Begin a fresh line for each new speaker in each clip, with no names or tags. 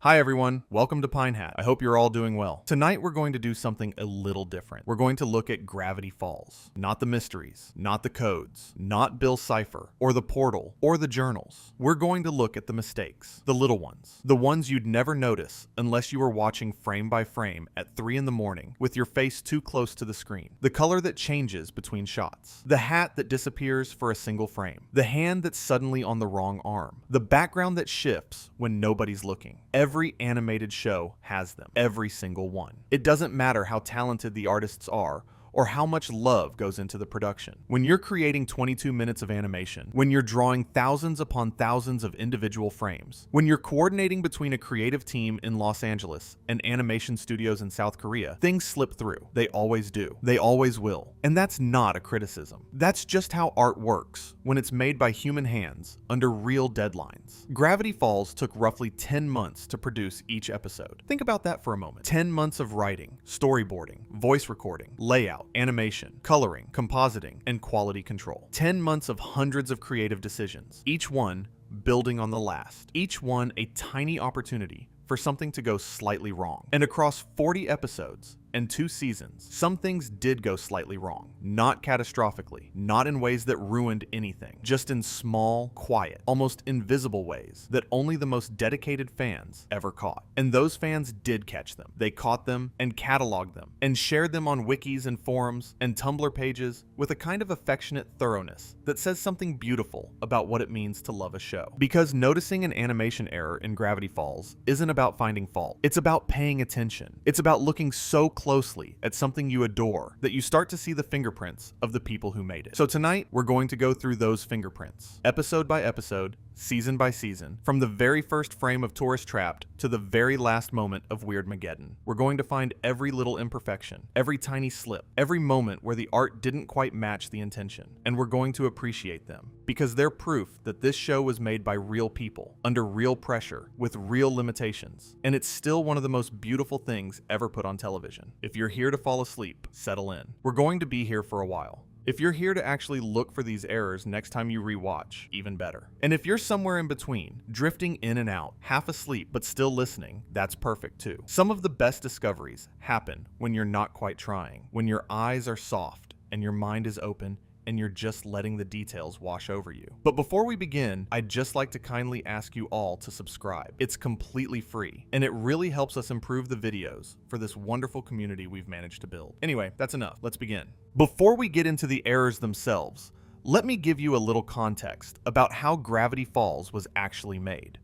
Hi everyone, welcome to Pine Hat. I hope you're all doing well. Tonight we're going to do something a little different. We're going to look at Gravity Falls. Not the mysteries, not the codes, not Bill Cipher, or the portal, or the journals. We're going to look at the mistakes, the little ones, the ones you'd never notice unless you were watching frame by frame at 3 in the morning with your face too close to the screen. The color that changes between shots, the hat that disappears for a single frame, the hand that's suddenly on the wrong arm, the background that shifts when nobody's looking. Every animated show has them, every single one. It doesn't matter how talented the artists are or how much love goes into the production. When you're creating 22 minutes of animation, when you're drawing thousands upon thousands of individual frames, when you're coordinating between a creative team in Los Angeles and animation studios in South Korea, things slip through. They always do. They always will. And that's not a criticism. That's just how art works when it's made by human hands under real deadlines. Gravity Falls took roughly 10 months to produce each episode. Think about that for a moment. 10 months of writing, storyboarding, voice recording, layout, animation, coloring, compositing, and quality control. 10 months of hundreds of creative decisions, each one building on the last, each one a tiny opportunity for something to go slightly wrong. And across 40 episodes and 2 seasons, some things did go slightly wrong. Not catastrophically, not in ways that ruined anything, just in small, quiet, almost invisible ways that only the most dedicated fans ever caught. And those fans did catch them. They caught them and cataloged them and shared them on wikis and forums and Tumblr pages with a kind of affectionate thoroughness that says something beautiful about what it means to love a show. Because noticing an animation error in Gravity Falls isn't about finding fault. It's about paying attention. It's about looking so closely at something you adore that you start to see the fingerprints of the people who made it. So tonight, we're going to go through those fingerprints, episode by episode, season by season, from the very first frame of Tourist Trapped to the very last moment of Weirdmageddon. We're going to find every little imperfection, every tiny slip, every moment where the art didn't quite match the intention, and we're going to appreciate them, because they're proof that this show was made by real people, under real pressure, with real limitations, and it's still one of the most beautiful things ever put on television. If you're here to fall asleep, settle in. We're going to be here for a while. If you're here to actually look for these errors next time you rewatch, even better. And if you're somewhere in between, drifting in and out, half asleep but still listening, that's perfect too. Some of the best discoveries happen when you're not quite trying, when your eyes are soft and your mind is open and you're just letting the details wash over you. But before we begin, I'd just like to kindly ask you all to subscribe. It's completely free, and it really helps us improve the videos for this wonderful community we've managed to build. Anyway, that's enough. Let's begin. Before we get into the errors themselves, let me give you a little context about how Gravity Falls was actually made.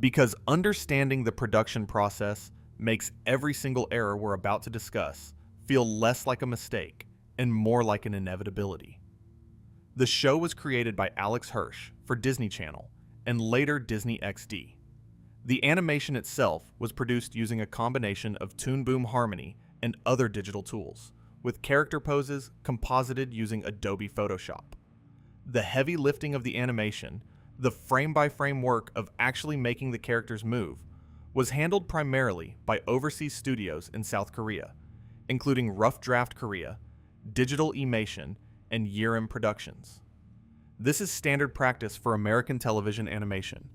Because understanding the production process makes every single error we're about to discuss feel less like a mistake and more like an inevitability. The show was created by Alex Hirsch for Disney Channel and later Disney XD. The animation itself was produced using a combination of Toon Boom Harmony and other digital tools, with character poses composited using Adobe Photoshop. The heavy lifting of the animation, the frame-by-frame work of actually making the characters move, was handled primarily by overseas studios in South Korea, including Rough Draft Korea, Digital Emation, and Yerim Productions. This is standard practice for American television animation.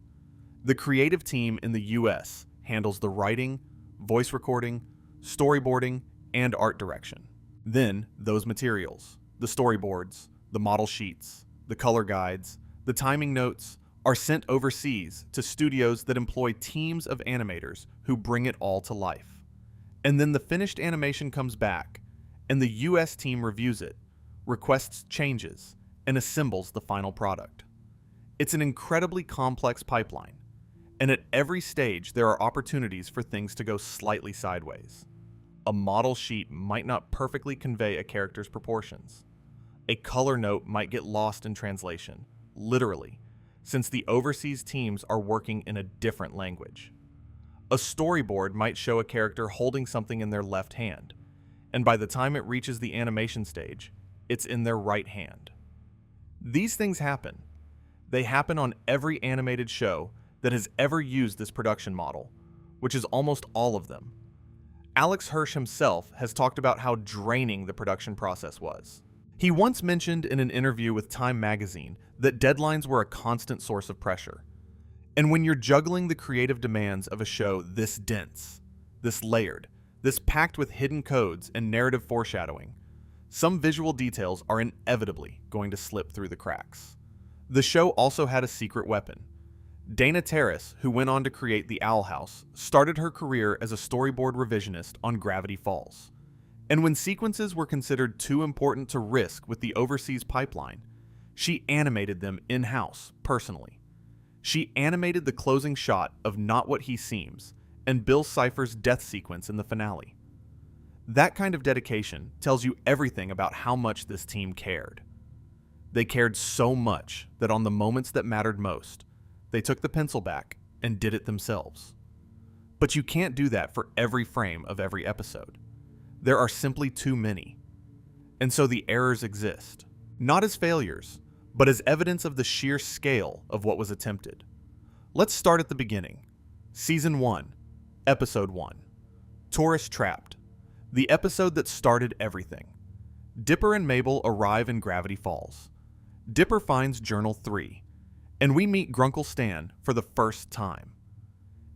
The creative team in the US handles the writing, voice recording, storyboarding, and art direction. Then, those materials, the storyboards, the model sheets, the color guides, the timing notes, are sent overseas to studios that employ teams of animators who bring it all to life. And then the finished animation comes back, and the US team reviews it, requests changes, and assembles the final product. It's an incredibly complex pipeline, and at every stage there are opportunities for things to go slightly sideways. A model sheet might not perfectly convey a character's proportions. A color note might get lost in translation, literally, since the overseas teams are working in a different language. A storyboard might show a character holding something in their left hand, and by the time it reaches the animation stage, it's in their right hand. These things happen. They happen on every animated show that has ever used this production model, which is almost all of them. Alex Hirsch himself has talked about how draining the production process was. He once mentioned in an interview with Time magazine that deadlines were a constant source of pressure. And when you're juggling the creative demands of a show this dense, this layered, this packed with hidden codes and narrative foreshadowing, some visual details are inevitably going to slip through the cracks. The show also had a secret weapon. Dana Terrace, who went on to create The Owl House, started her career as a storyboard revisionist on Gravity Falls. And when sequences were considered too important to risk with the overseas pipeline, she animated them in-house, personally. She animated the closing shot of Not What He Seems and Bill Cipher's death sequence in the finale. That kind of dedication tells you everything about how much this team cared. They cared so much that on the moments that mattered most, they took the pencil back and did it themselves. But you can't do that for every frame of every episode. There are simply too many. And so the errors exist, not as failures, but as evidence of the sheer scale of what was attempted. Let's start at the beginning. Season 1, Episode 1, Tourist Trapped, the episode that started everything. Dipper and Mabel arrive in Gravity Falls. Dipper finds Journal 3, and we meet Grunkle Stan for the first time.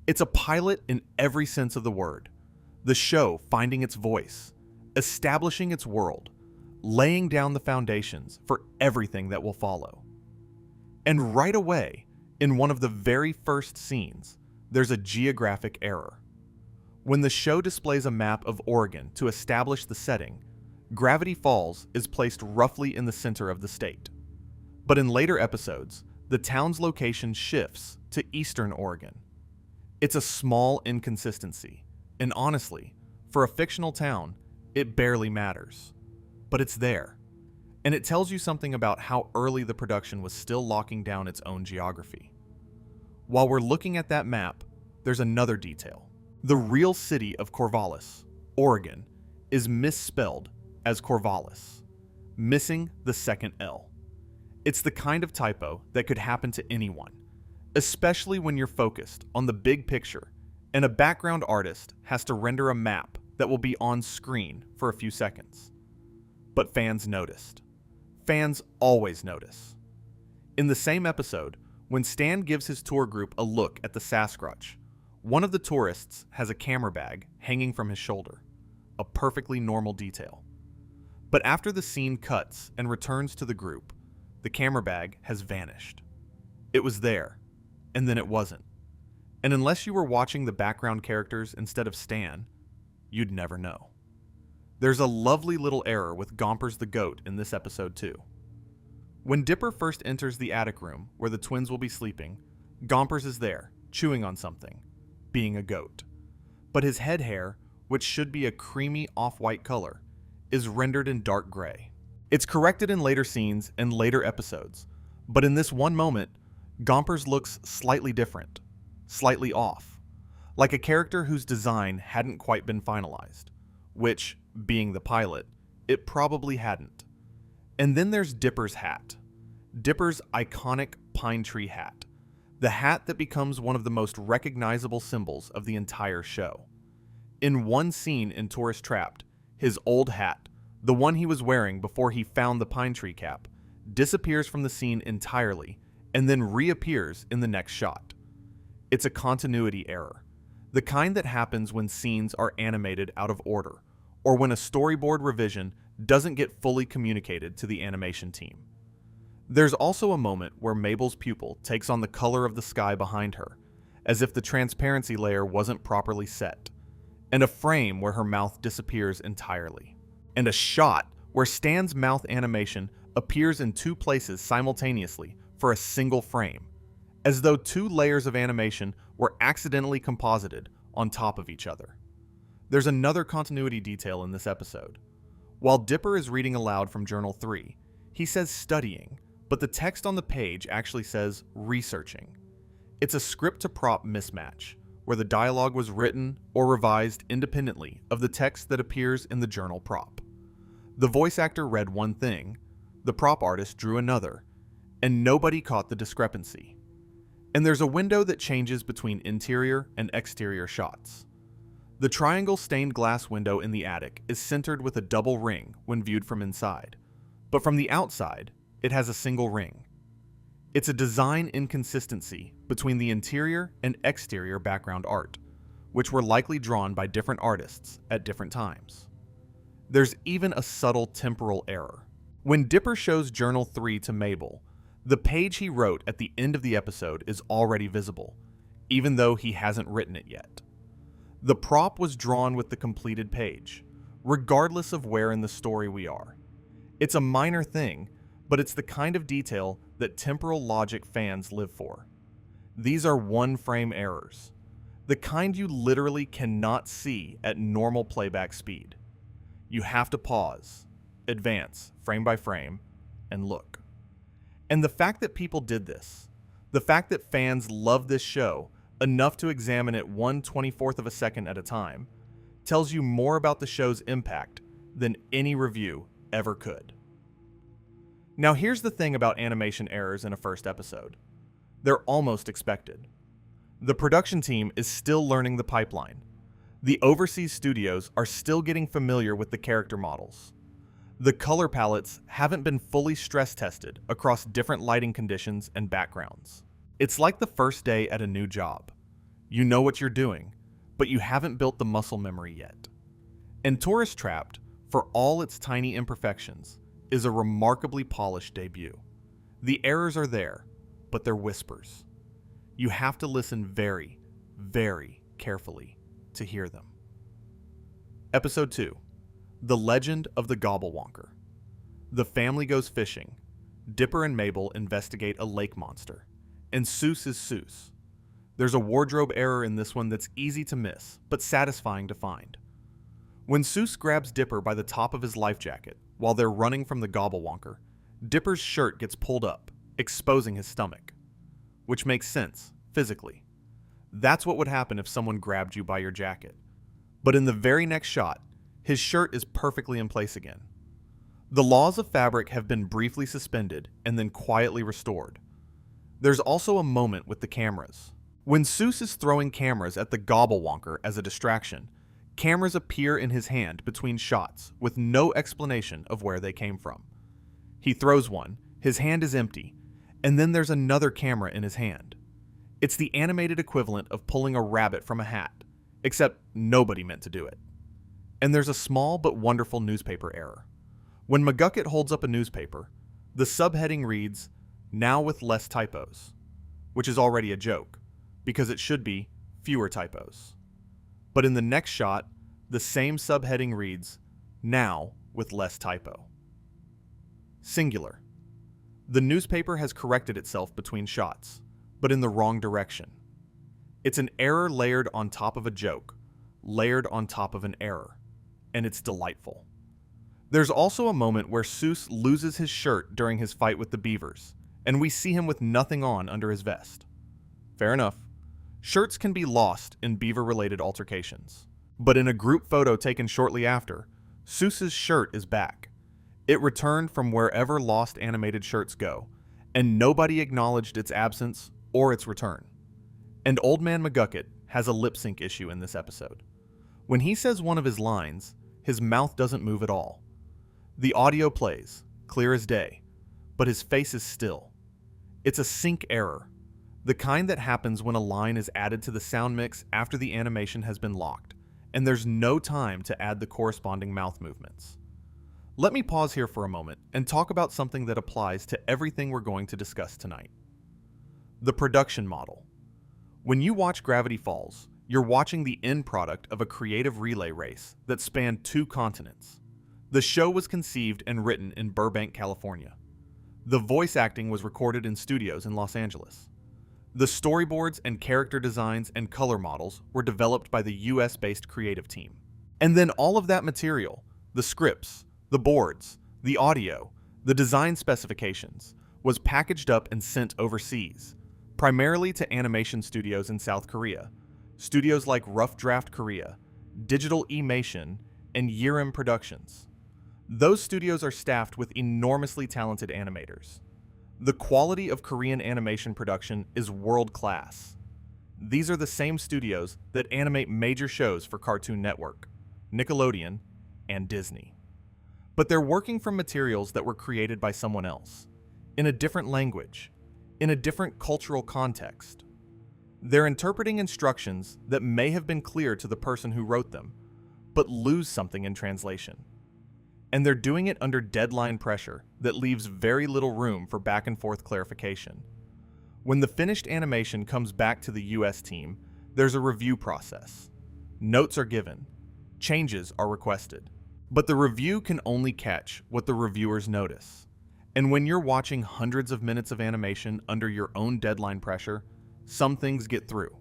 It's a pilot in every sense of the word. The show finding its voice, establishing its world, laying down the foundations for everything that will follow. And right away, in one of the very first scenes, there's a geographic error. When the show displays a map of Oregon to establish the setting, Gravity Falls is placed roughly in the center of the state. But in later episodes, the town's location shifts to eastern Oregon. It's a small inconsistency, and honestly, for a fictional town, it barely matters. But it's there, and it tells you something about how early the production was still locking down its own geography. While we're looking at that map, there's another detail. The real city of Corvallis, Oregon, is misspelled as Corvallis, missing the second L. It's the kind of typo that could happen to anyone, especially when you're focused on the big picture and a background artist has to render a map that will be on screen for a few seconds. But fans noticed. Fans always notice. In the same episode, when Stan gives his tour group a look at the Sasquatch, one of the tourists has a camera bag hanging from his shoulder, a perfectly normal detail. But after the scene cuts and returns to the group, the camera bag has vanished. It was there, and then it wasn't. And unless you were watching the background characters instead of Stan, you'd never know. There's a lovely little error with Gompers the goat in this episode too. When Dipper first enters the attic room where the twins will be sleeping, Gompers is there, chewing on something, being a goat. But his head hair, which should be a creamy off-white color, is rendered in dark gray. It's corrected in later scenes and later episodes, but in this one moment, Gompers looks slightly different, slightly off, like a character whose design hadn't quite been finalized, which, being the pilot, it probably hadn't. And then there's Dipper's hat. Dipper's iconic pine tree hat. The hat that becomes one of the most recognizable symbols of the entire show. In one scene in Tourist Trapped, his old hat, the one he was wearing before he found the pine tree cap, disappears from the scene entirely and then reappears in the next shot. It's a continuity error, the kind that happens when scenes are animated out of order, or when a storyboard revision doesn't get fully communicated to the animation team. There's also a moment where Mabel's pupil takes on the color of the sky behind her, as if the transparency layer wasn't properly set, and a frame where her mouth disappears entirely, and a shot where Stan's mouth animation appears in two places simultaneously for a single frame, as though two layers of animation were accidentally composited on top of each other. There's another continuity detail in this episode. While Dipper is reading aloud from Journal 3, he says studying, but the text on the page actually says researching. It's a script-to-prop mismatch, where the dialogue was written or revised independently of the text that appears in the journal prop. The voice actor read one thing, the prop artist drew another, and nobody caught the discrepancy. And there's a window that changes between interior and exterior shots. The triangle stained glass window in the attic is centered with a double ring when viewed from inside, but from the outside, it has a single ring. It's a design inconsistency between the interior and exterior background art, which were likely drawn by different artists at different times. There's even a subtle temporal error. When Dipper shows Journal 3 to Mabel, the page he wrote at the end of the episode is already visible, even though he hasn't written it yet. The prop was drawn with the completed page, regardless of where in the story we are. It's a minor thing, but it's the kind of detail that temporal logic fans live for. These are one-frame errors, the kind you literally cannot see at normal playback speed. You have to pause, advance frame by frame, and look. And the fact that people did this, the fact that fans love this show enough to examine it 1/24th of a second at a time, tells you more about the show's impact than any review ever could. Now here's the thing about animation errors in a first episode. They're almost expected. The production team is still learning the pipeline. The overseas studios are still getting familiar with the character models. The color palettes haven't been fully stress tested across different lighting conditions and backgrounds. It's like the first day at a new job. You know what you're doing, but you haven't built the muscle memory yet. And Tourist Trapped, for all its tiny imperfections, is a remarkably polished debut. The errors are there, but they're whispers. You have to listen very, very carefully to hear them. Episode 2. The Legend of the Gobblewonker. The family goes fishing. Dipper and Mabel investigate a lake monster. And Soos is Soos. There's a wardrobe error in this one that's easy to miss, but satisfying to find. When Soos grabs Dipper by the top of his life jacket while they're running from the Gobblewonker, Dipper's shirt gets pulled up, exposing his stomach. Which makes sense, physically. That's what would happen if someone grabbed you by your jacket. But in the very next shot, his shirt is perfectly in place again. The laws of fabric have been briefly suspended and then quietly restored. There's also a moment with the cameras. When Soos is throwing cameras at the Gobblewonker as a distraction, cameras appear in his hand between shots with no explanation of where they came from. He throws one, his hand is empty, and then there's another camera in his hand. It's the animated equivalent of pulling a rabbit from a hat, except nobody meant to do it. And there's a small but wonderful newspaper error. When McGucket holds up a newspaper, the subheading reads, "Now with less typos," which is already a joke, because it should be fewer typos. But in the next shot, the same subheading reads, "Now with less typo." Singular. The newspaper has corrected itself between shots, but in the wrong direction. It's an error layered on top of a joke, layered on top of an error, and it's delightful. There's also a moment where Soos loses his shirt during his fight with the beavers, and we see him with nothing on under his vest. Fair enough. Shirts can be lost in beaver-related altercations. But in a group photo taken shortly after, Soos's shirt is back. It returned from wherever lost animated shirts go, and nobody acknowledged its absence or its return. And Old Man McGucket has a lip sync issue in this episode. When he says one of his lines, his mouth doesn't move at all. The audio plays, clear as day, but his face is still. It's a sync error, the kind that happens when a line is added to the sound mix after the animation has been locked, and there's no time to add the corresponding mouth movements. Let me pause here for a moment and talk about something that applies to everything we're going to discuss tonight. The production model. When you watch Gravity Falls, you're watching the end product of a creative relay race that spanned 2 continents. The show was conceived and written in Burbank, California. The voice acting was recorded in studios in Los Angeles. The storyboards and character designs and color models were developed by the US-based creative team. And then all of that material, the scripts, the boards, the audio, the design specifications, was packaged up and sent overseas, primarily to animation studios in South Korea, studios like Rough Draft Korea, Digital Emation, and Yirim Productions. Those studios are staffed with enormously talented animators. The quality of Korean animation production is world-class. These are the same studios that animate major shows for Cartoon Network, Nickelodeon, and Disney. But they're working from materials that were created by someone else, in a different language, in a different cultural context. They're interpreting instructions that may have been clear to the person who wrote them, but lose something in translation. And they're doing it under deadline pressure that leaves very little room for back and forth clarification. When the finished animation comes back to the US team, there's a review process. Notes are given, changes are requested. But the review can only catch what the reviewers notice. And when you're watching hundreds of minutes of animation under your own deadline pressure, some things get through.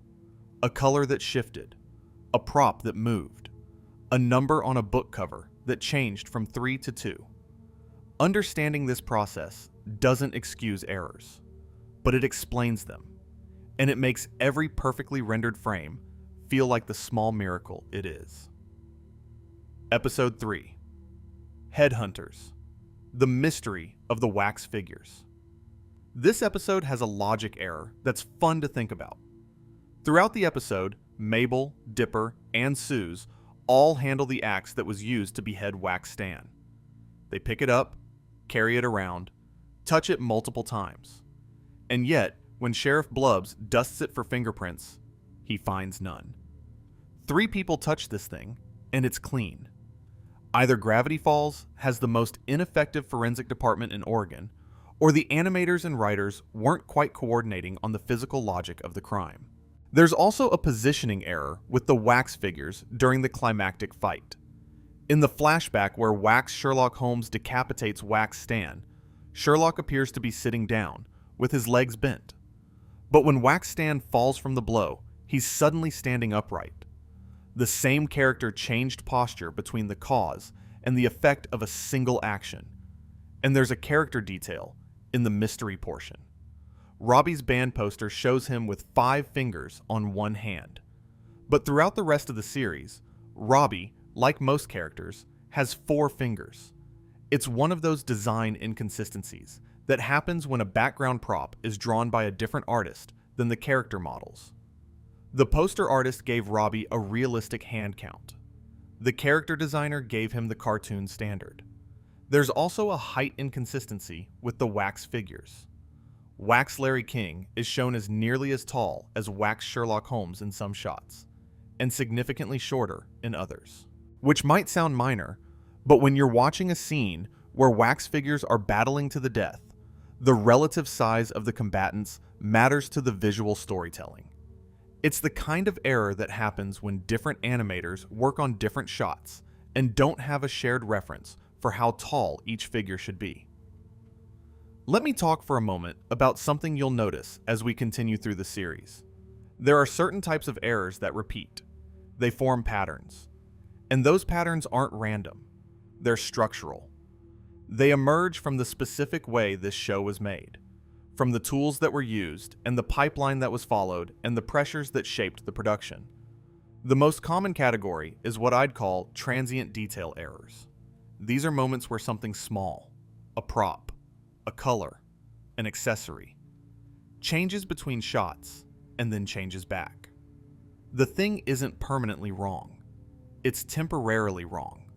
A color that shifted, a prop that moved, a number on a book cover that changed from 3 to 2. Understanding this process doesn't excuse errors, but it explains them, and it makes every perfectly rendered frame feel like the small miracle it is. Episode 3. Headhunters. The mystery of the wax figures. This episode has a logic error that's fun to think about. Throughout the episode, Mabel, Dipper, and Suze all handle the axe that was used to behead Wax Stan. They pick it up, carry it around, touch it multiple times. And yet, when Sheriff Blubbs dusts it for fingerprints, he finds none. 3 people touch this thing, and it's clean. Either Gravity Falls has the most ineffective forensic department in Oregon, or the animators and writers weren't quite coordinating on the physical logic of the crime. There's also a positioning error with the wax figures during the climactic fight. In the flashback where Wax Sherlock Holmes decapitates Wax Stan, Sherlock appears to be sitting down, with his legs bent. But when Wax Stan falls from the blow, he's suddenly standing upright. The same character changed posture between the cause and the effect of a single action. And there's a character detail in the mystery portion. Robbie's band poster shows him with 5 fingers on one hand. But throughout the rest of the series, Robbie, like most characters, has 4 fingers. It's one of those design inconsistencies that happens when a background prop is drawn by a different artist than the character models. The poster artist gave Robbie a realistic hand count. The character designer gave him the cartoon standard. There's also a height inconsistency with the wax figures. Wax Larry King is shown as nearly as tall as Wax Sherlock Holmes in some shots, and significantly shorter in others. Which might sound minor, but when you're watching a scene where wax figures are battling to the death, the relative size of the combatants matters to the visual storytelling. It's the kind of error that happens when different animators work on different shots and don't have a shared reference for how tall each figure should be. Let me talk for a moment about something you'll notice as we continue through the series. There are certain types of errors that repeat. They form patterns. And those patterns aren't random. They're structural. They emerge from the specific way this show was made, from the tools that were used and the pipeline that was followed and the pressures that shaped the production. The most common category is what I'd call transient detail errors. These are moments where something small, a prop, a color, an accessory, changes between shots and then changes back. The thing isn't permanently wrong. It's temporarily wrong.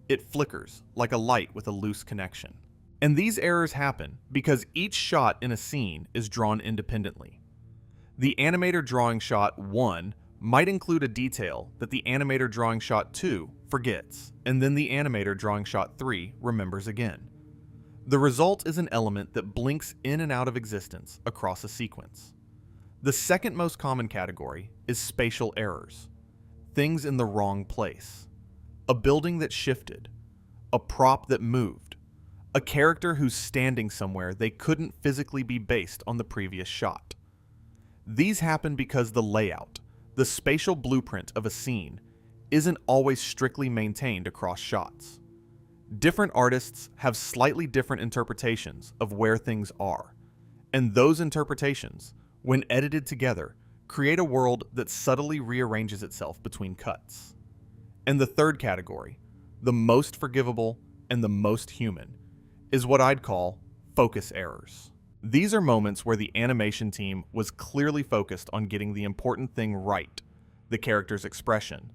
It flickers like a light with a loose connection. And these errors happen because each shot in a scene is drawn independently. The animator drawing shot 1 might include a detail that the animator drawing shot 2 forgets, and then the animator drawing shot 3 remembers again. The result is an element that blinks in and out of existence across a sequence. The second most common category is spatial errors. Things in the wrong place. A building that shifted. A prop that moved. A character who's standing somewhere they couldn't physically be based on the previous shot. These happen because the layout, the spatial blueprint of a scene, isn't always strictly maintained across shots. Different artists have slightly different interpretations of where things are, and those interpretations, when edited together, create a world that subtly rearranges itself between cuts. And the third category, the most forgivable and the most human, is what I'd call focus errors. These are moments where the animation team was clearly focused on getting the important thing right, the character's expression,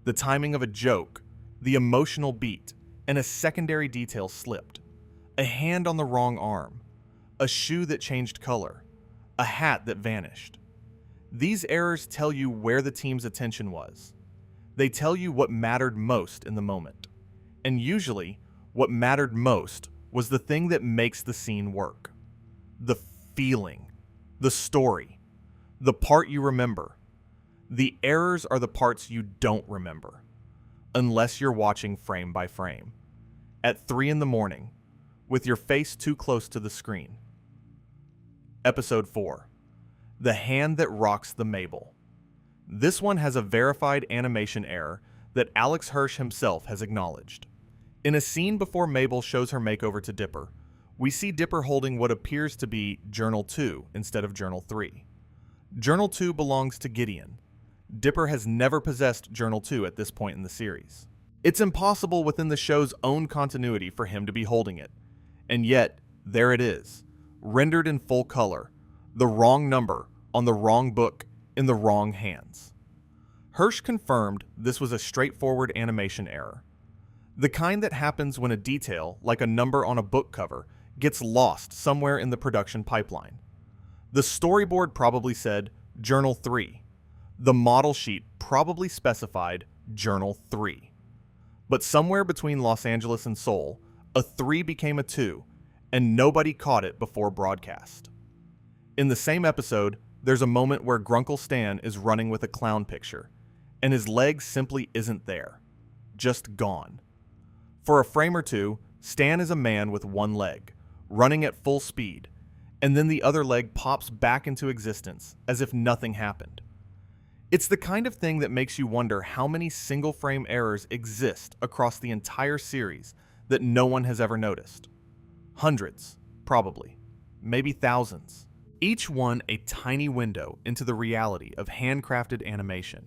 the timing of a joke, the emotional beat, and a secondary detail slipped. A hand on the wrong arm, a shoe that changed color, a hat that vanished. These errors tell you where the team's attention was. They tell you what mattered most in the moment. And usually, what mattered most was the thing that makes the scene work. The feeling, the story, the part you remember. The errors are the parts you don't remember, unless you're watching frame by frame, at 3 in the morning, with your face too close to the screen. Episode 4. The Hand That Rocks the Mabel. This one has a verified animation error that Alex Hirsch himself has acknowledged. In a scene before Mabel shows her makeover to Dipper, we see Dipper holding what appears to be Journal 2 instead of Journal 3. Journal 2 belongs to Gideon. Dipper has never possessed Journal 2 at this point in the series. It's impossible within the show's own continuity for him to be holding it. And yet, there it is, rendered in full color, the wrong number on the wrong book in the wrong hands. Hirsch confirmed this was a straightforward animation error. The kind that happens when a detail, like a number on a book cover, gets lost somewhere in the production pipeline. The storyboard probably said Journal 3. The model sheet probably specified Journal 3. But somewhere between Los Angeles and Seoul, a 3 became a 2, and nobody caught it before broadcast. In the same episode, there's a moment where Grunkle Stan is running with a clown picture, and his leg simply isn't there. Just gone. For a frame or two, Stan is a man with one leg, running at full speed, and then the other leg pops back into existence as if nothing happened. It's the kind of thing that makes you wonder how many single-frame errors exist across the entire series that no one has ever noticed. Hundreds, probably. Maybe thousands. Each one a tiny window into the reality of handcrafted animation.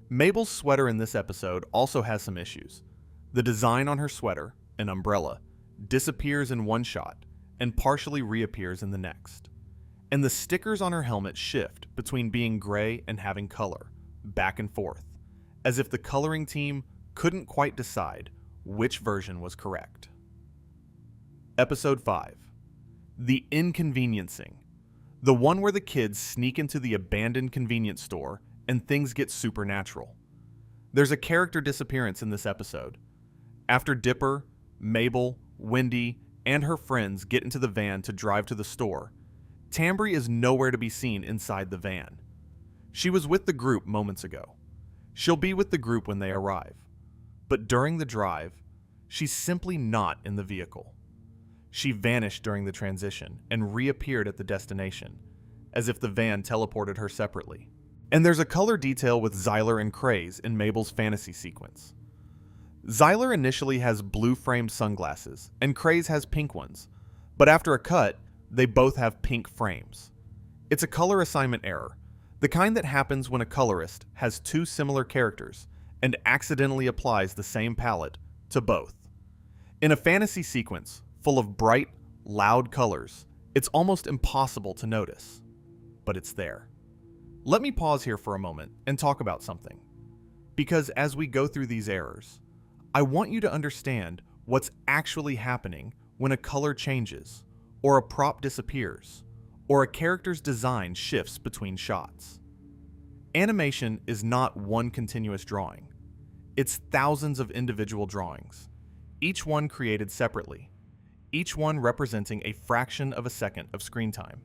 Mabel's sweater in this episode also has some issues. The design on her sweater, an umbrella, disappears in one shot and partially reappears in the next. And the stickers on her helmet shift between being gray and having color, back and forth, as if the coloring team couldn't quite decide which version was correct. Episode 5. The Inconveniencing. The one where the kids sneak into the abandoned convenience store and things get supernatural. There's a character disappearance in this episode. After Dipper, Mabel, Wendy, and her friends get into the van to drive to the store, Tambry is nowhere to be seen inside the van. She was with the group moments ago. She'll be with the group when they arrive. But during the drive, she's simply not in the vehicle. She vanished during the transition and reappeared at the destination, as if the van teleported her separately. And there's a color detail with Zyler and Craze in Mabel's fantasy sequence. Zyler initially has blue-framed sunglasses, and Craze has pink ones, but after a cut, they both have pink frames. It's a color assignment error, the kind that happens when a colorist has two similar characters and accidentally applies the same palette to both. In a fantasy sequence full of bright, loud colors, it's almost impossible to notice, but it's there. Let me pause here for a moment and talk about something, because as we go through these errors, I want you to understand what's actually happening when a color changes, or a prop disappears, or a character's design shifts between shots. Animation is not one continuous drawing. It's thousands of individual drawings, each one created separately, each one representing a fraction of a second of screen time.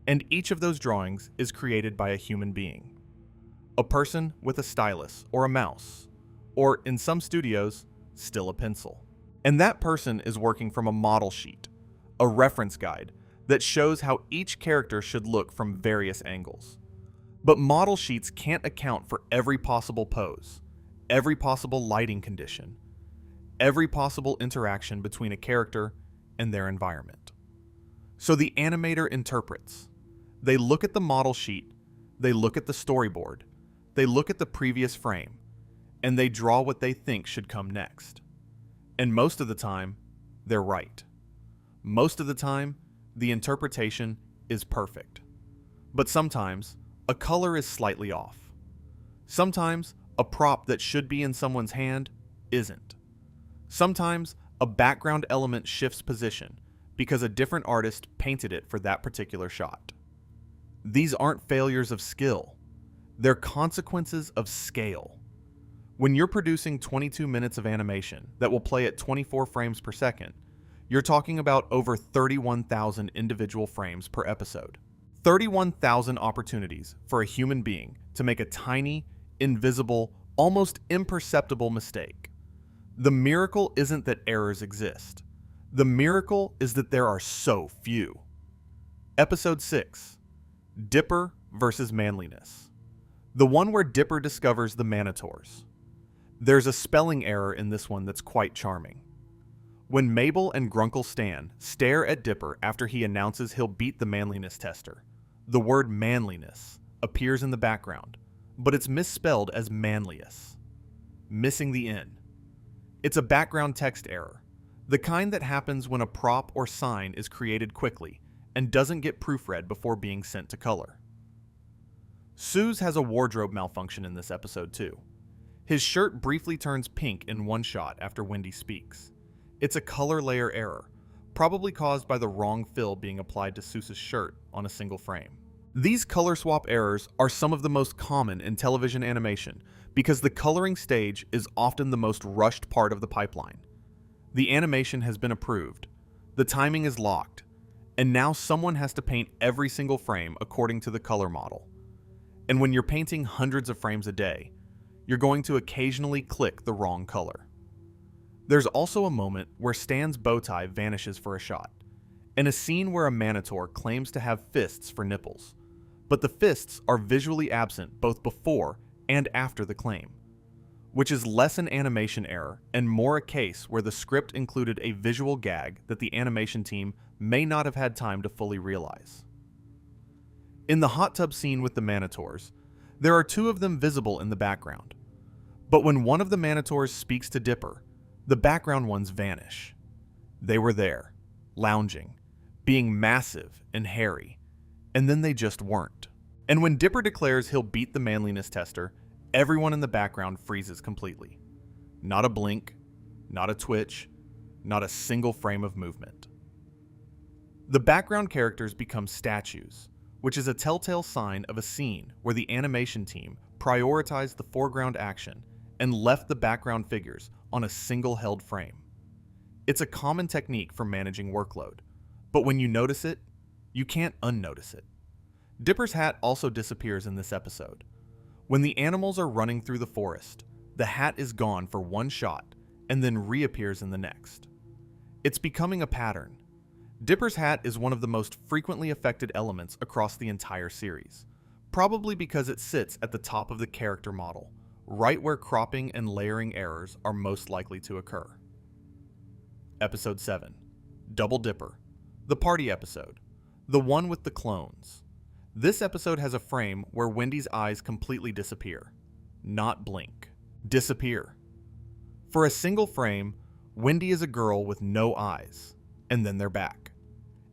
And each of those drawings is created by a human being. A person with a stylus or a mouse, or in some studios, still a pencil. And that person is working from a model sheet, a reference guide that shows how each character should look from various angles. But model sheets can't account for every possible pose, every possible lighting condition, every possible interaction between a character and their environment. So the animator interprets. They look at the model sheet, they look at the storyboard, they look at the previous frame, and they draw what they think should come next. And most of the time, they're right. Most of the time, the interpretation is perfect. But sometimes, a color is slightly off. Sometimes, a prop that should be in someone's hand isn't. Sometimes, a background element shifts position because a different artist painted it for that particular shot. These aren't failures of skill. They're consequences of scale. When you're producing 22 minutes of animation that will play at 24 frames per second, you're talking about over 31,000 individual frames per episode. 31,000 opportunities for a human being to make a tiny, invisible, almost imperceptible mistake. The miracle isn't that errors exist. The miracle is that there are so few. Episode 6. Dipper versus Manliness. The one where Dipper discovers the Manitors. There's a spelling error in this one that's quite charming. When Mabel and Grunkle Stan stare at Dipper after he announces he'll beat the manliness tester, the word manliness appears in the background, but it's misspelled as manlius, missing the N. It's a background text error, the kind that happens when a prop or sign is created quickly and doesn't get proofread before being sent to color. Suze has a wardrobe malfunction in this episode too. His shirt briefly turns pink in one shot after Wendy speaks. It's a color layer error, probably caused by the wrong fill being applied to Suze's shirt on a single frame. These color swap errors are some of the most common in television animation because the coloring stage is often the most rushed part of the pipeline. The animation has been approved, the timing is locked, and now someone has to paint every single frame according to the color model. And when you're painting hundreds of frames a day, you're going to occasionally click the wrong color. There's also a moment where Stan's bow tie vanishes for a shot, and a scene where a Manitor claims to have fists for nipples, but the fists are visually absent both before and after the claim, which is less an animation error and more a case where the script included a visual gag that the animation team may not have had time to fully realize. In the hot tub scene with the Manitors, there are two of them visible in the background, but when one of the Manitors speaks to Dipper, the background ones vanish. They were there, lounging, being massive and hairy, and then they just weren't. And when Dipper declares he'll beat the manliness tester, everyone in the background freezes completely. Not a blink, not a twitch, not a single frame of movement. The background characters become statues, which is a telltale sign of a scene where the animation team prioritized the foreground action and left the background figures on a single held frame. It's a common technique for managing workload, but when you notice it, you can't unnotice it. Dipper's hat also disappears in this episode. When the animals are running through the forest, the hat is gone for one shot and then reappears in the next. It's becoming a pattern. Dipper's hat is one of the most frequently affected elements across the entire series, probably because it sits at the top of the character model, right where cropping and layering errors are most likely to occur. Episode 7. Double Dipper. The party episode. The one with the clones. This episode has a frame where Wendy's eyes completely disappear. Not blink. Disappear. For a single frame, Wendy is a girl with no eyes, and then they're back.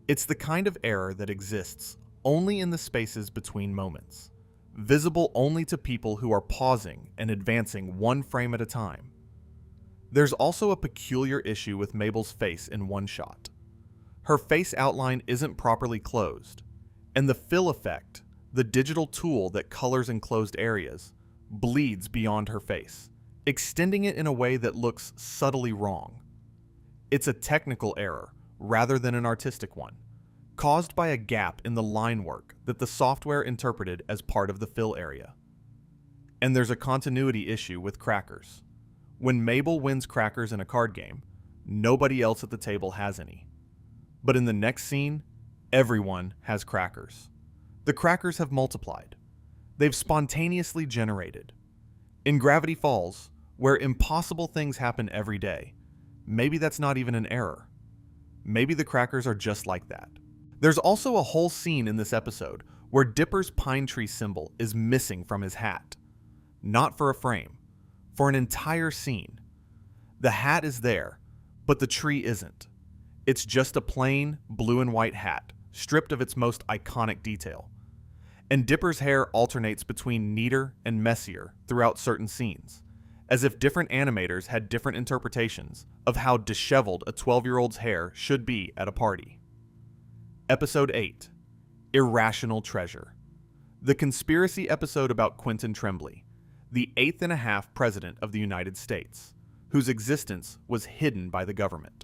It's the kind of error that exists only in the spaces between moments, visible only to people who are pausing and advancing one frame at a time. There's also a peculiar issue with Mabel's face in one shot. Her face outline isn't properly closed, and the fill effect, the digital tool that colors enclosed areas, bleeds beyond her face, extending it in a way that looks subtly wrong. It's a technical error rather than an artistic one, caused by a gap in the line work that the software interpreted as part of the fill area. And there's a continuity issue with crackers. When Mabel wins crackers in a card game, nobody else at the table has any. But in the next scene, everyone has crackers. The crackers have multiplied. They've spontaneously generated. In Gravity Falls, where impossible things happen every day, maybe that's not even an error. Maybe the crackers are just like that. There's also a whole scene in this episode where Dipper's pine tree symbol is missing from his hat. Not for a frame, for an entire scene. The hat is there, but the tree isn't. It's just a plain blue and white hat, stripped of its most iconic detail. And Dipper's hair alternates between neater and messier throughout certain scenes, as if different animators had different interpretations of how disheveled a 12-year-old's hair should be at a party. Episode 8. Irrational Treasure. The conspiracy episode about Quentin Tremblay, the 8th-and-a-half president of the United States, whose existence was hidden by the government.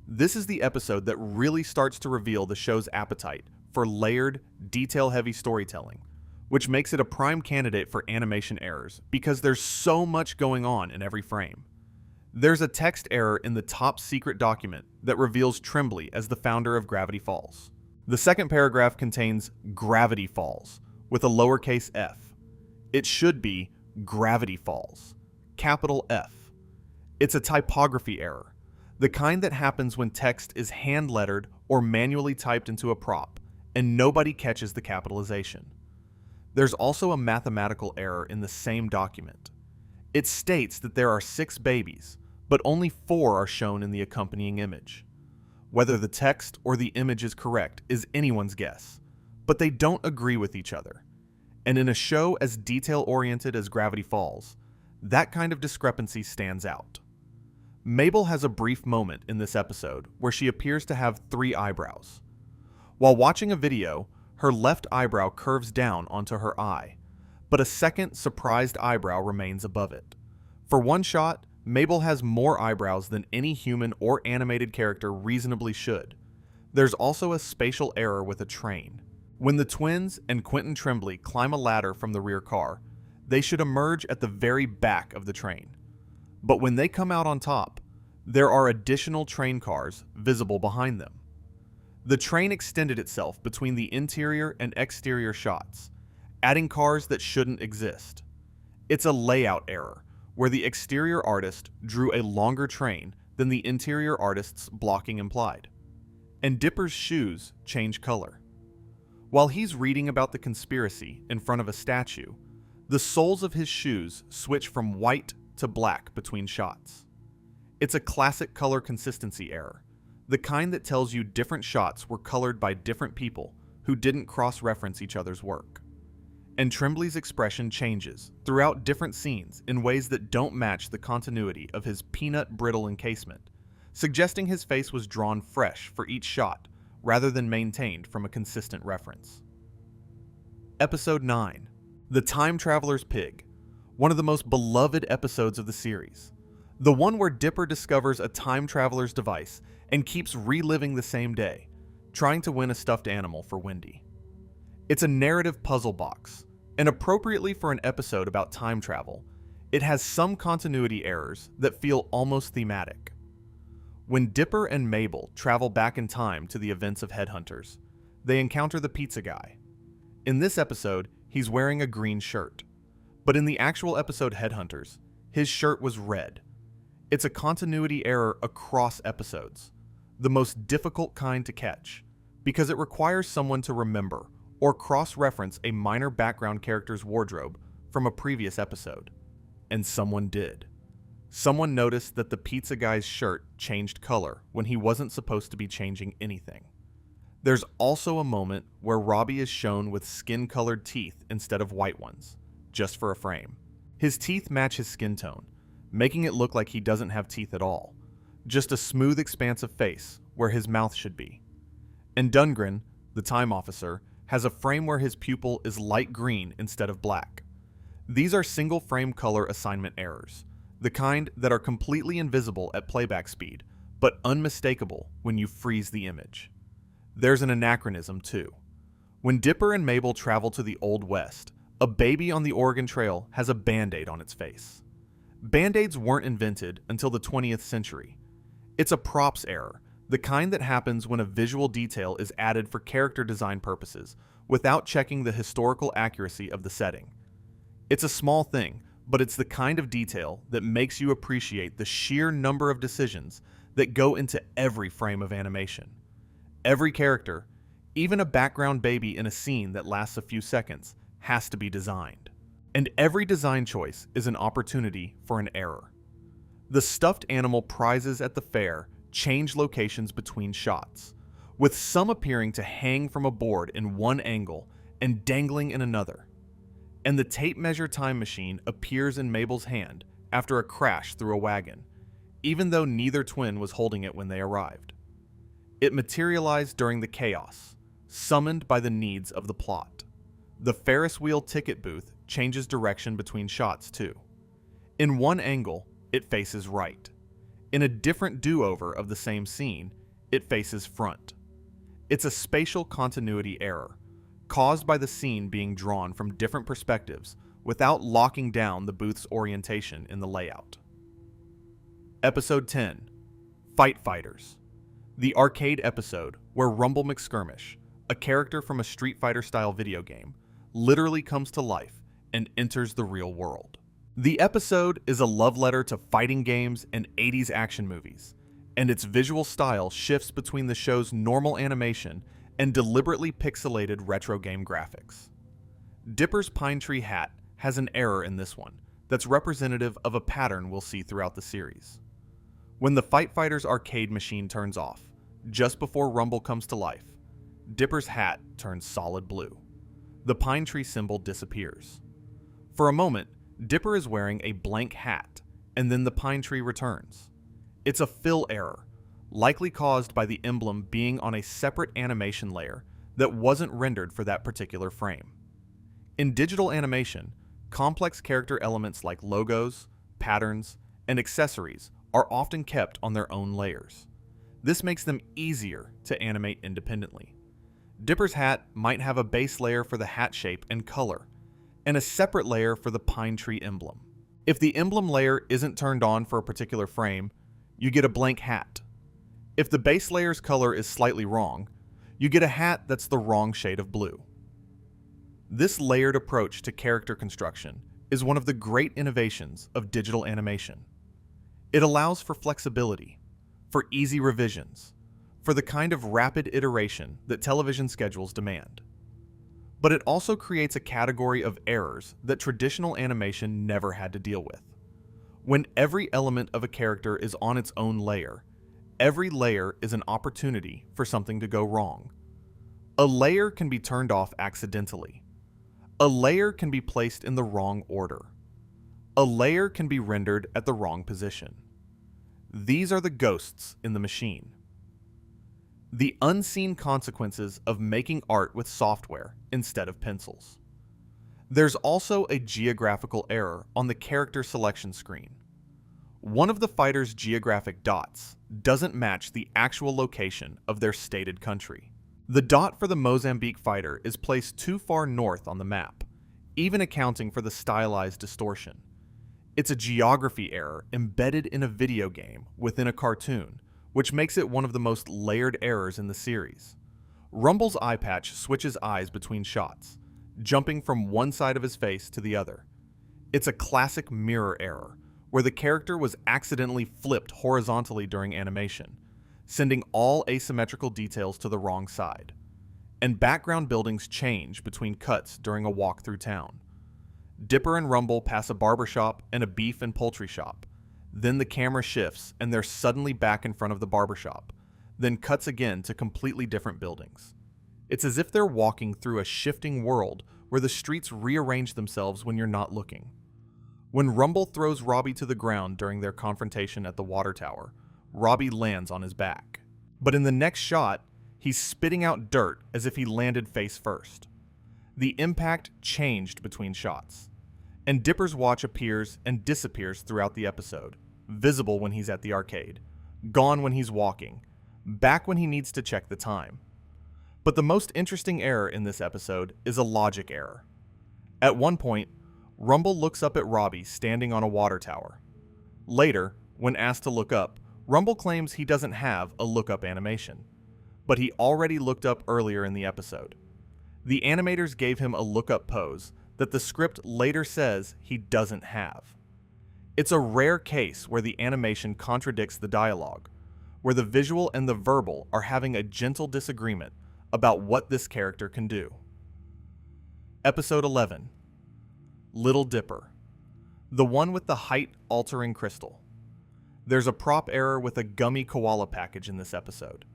This is the episode that really starts to reveal the show's appetite for layered, detail-heavy storytelling, which makes it a prime candidate for animation errors because there's so much going on in every frame. There's a text error in the top secret document that reveals Tremblay as the founder of Gravity Falls. The second paragraph contains Gravity Falls with a lowercase f. It should be Gravity Falls, capital F. It's a typography error, the kind that happens when text is hand-lettered or manually typed into a prop, and nobody catches the capitalization. There's also a mathematical error in the same document. It states that there are 6 babies, but only 4 are shown in the accompanying image. Whether the text or the image is correct is anyone's guess, but they don't agree with each other. And in a show as detail-oriented as Gravity Falls, that kind of discrepancy stands out. Mabel has a brief moment in this episode where she appears to have 3 eyebrows. While watching a video, her left eyebrow curves down onto her eye, but a second surprised eyebrow remains above it. For one shot, Mabel has more eyebrows than any human or animated character reasonably should. There's also a spatial error with a train. When the twins and Quentin Tremblay climb a ladder from the rear car, they should emerge at the very back of the train. But when they come out on top, there are additional train cars visible behind them. The train extended itself between the interior and exterior shots, adding cars that shouldn't exist. It's a layout error, where the exterior artist drew a longer train than the interior artist's blocking implied. And Dipper's shoes change color. While he's reading about the conspiracy in front of a statue, the soles of his shoes switch from white to black between shots. It's a classic color consistency error, the kind that tells you different shots were colored by different people who didn't cross-reference each other's work. And Tremblay's expression changes throughout different scenes in ways that don't match the continuity of his peanut brittle encasement, suggesting his face was drawn fresh for each shot rather than maintained from a consistent reference. Episode 9, The Time Traveler's Pig, one of the most beloved episodes of the series. The one where Dipper discovers a time traveler's device and keeps reliving the same day, trying to win a stuffed animal for Wendy. It's a narrative puzzle box, and appropriately for an episode about time travel, it has some continuity errors that feel almost thematic. When Dipper and Mabel travel back in time to the events of Headhunters, they encounter the pizza guy. In this episode, he's wearing a green shirt, but in the actual episode Headhunters, his shirt was red. It's a continuity error across episodes, the most difficult kind to catch, because it requires someone to remember or cross-reference a minor background character's wardrobe from a previous episode. And someone did. Someone noticed that the pizza guy's shirt changed color when he wasn't supposed to be changing anything. There's also a moment where Robbie is shown with skin-colored teeth instead of white ones, just for a frame. His teeth match his skin tone, making it look like he doesn't have teeth at all, just a smooth expanse of face where his mouth should be. And Dungren, the time officer, has a frame where his pupil is light green instead of black. These are single frame color assignment errors, the kind that are completely invisible at playback speed, but unmistakable when you freeze the image. There's an anachronism too. When Dipper and Mabel travel to the Old West, a baby on the Oregon Trail has a Band-Aid on its face. Band-Aids weren't invented until the 20th century. It's a props error, the kind that happens when a visual detail is added for character design purposes without checking the historical accuracy of the setting. It's a small thing, but it's the kind of detail that makes you appreciate the sheer number of decisions that go into every frame of animation. Every character, even a background baby in a scene that lasts a few seconds, has to be designed. And every design choice is an opportunity for an error. The stuffed animal prizes at the fair change locations between shots, with some appearing to hang from a board in one angle and dangling in another. And the tape measure time machine appears in Mabel's hand after a crash through a wagon, even though neither twin was holding it when they arrived. It materialized during the chaos, summoned by the needs of the plot. The Ferris wheel ticket booth changes direction between shots too. In one angle, it faces right. In a different do-over of the same scene, it faces front. It's a spatial continuity error, caused by the scene being drawn from different perspectives without locking down the booth's orientation in the layout. Episode 10, Fight Fighters. The arcade episode where Rumble McSkirmish, a character from a Street Fighter-style video game, literally comes to life and enters the real world. The episode is a love letter to fighting games and 80s action movies, and its visual style shifts between the show's normal animation and deliberately pixelated retro game graphics. Dipper's pine tree hat has an error in this one that's representative of a pattern we'll see throughout the series. When the Fight Fighters arcade machine turns off, just before Rumble comes to life, Dipper's hat turns solid blue. The pine tree symbol disappears. For a moment, Dipper is wearing a blank hat, and then the pine tree returns. It's a fill error, likely caused by the emblem being on a separate animation layer that wasn't rendered for that particular frame. In digital animation, complex character elements like logos, patterns, and accessories are often kept on their own layers. This makes them easier to animate independently. Dipper's hat might have a base layer for the hat shape and color, and a separate layer for the pine tree emblem. If the emblem layer isn't turned on for a particular frame, you get a blank hat. If the base layer's color is slightly wrong, you get a hat that's the wrong shade of blue. This layered approach to character construction is one of the great innovations of digital animation. It allows for flexibility, for easy revisions, for the kind of rapid iteration that television schedules demand. But it also creates a category of errors that traditional animation never had to deal with. When every element of a character is on its own layer, every layer is an opportunity for something to go wrong. A layer can be turned off accidentally. A layer can be placed in the wrong order. A layer can be rendered at the wrong position. These are the ghosts in the machine. The unseen consequences of making art with software instead of pencils. There's also a geographical error on the character selection screen. One of the fighters' geographic dots doesn't match the actual location of their stated country. The dot for the Mozambique fighter is placed too far north on the map, even accounting for the stylized distortion. It's a geography error embedded in a video game within a cartoon, which makes it one of the most layered errors in the series. Rumble's eye patch switches eyes between shots, jumping from one side of his face to the other. It's a classic mirror error, where the character was accidentally flipped horizontally during animation, sending all asymmetrical details to the wrong side. And background buildings change between cuts during a walk through town. Dipper and Rumble pass a barbershop and a beef and poultry shop. Then the camera shifts and they're suddenly back in front of the barbershop, then cuts again to completely different buildings. It's as if they're walking through a shifting world where the streets rearrange themselves when you're not looking. When Rumble throws Robbie to the ground during their confrontation at the water tower, Robbie lands on his back. But in the next shot, he's spitting out dirt as if he landed face first. The impact changed between shots, and Dipper's watch appears and disappears throughout the episode, visible when he's at the arcade, gone when he's walking, back when he needs to check the time. But the most interesting error in this episode is a logic error. At one point, Rumble looks up at Robbie standing on a water tower. Later, when asked to look up, Rumble claims he doesn't have a look-up animation, but he already looked up earlier in the episode. The animators gave him a look-up pose that the script later says he doesn't have. It's a rare case where the animation contradicts the dialogue, where the visual and the verbal are having a gentle disagreement about what this character can do. Episode 11, Little Dipper, the one with the height-altering crystal. There's a prop error with a gummy koala package in this episode.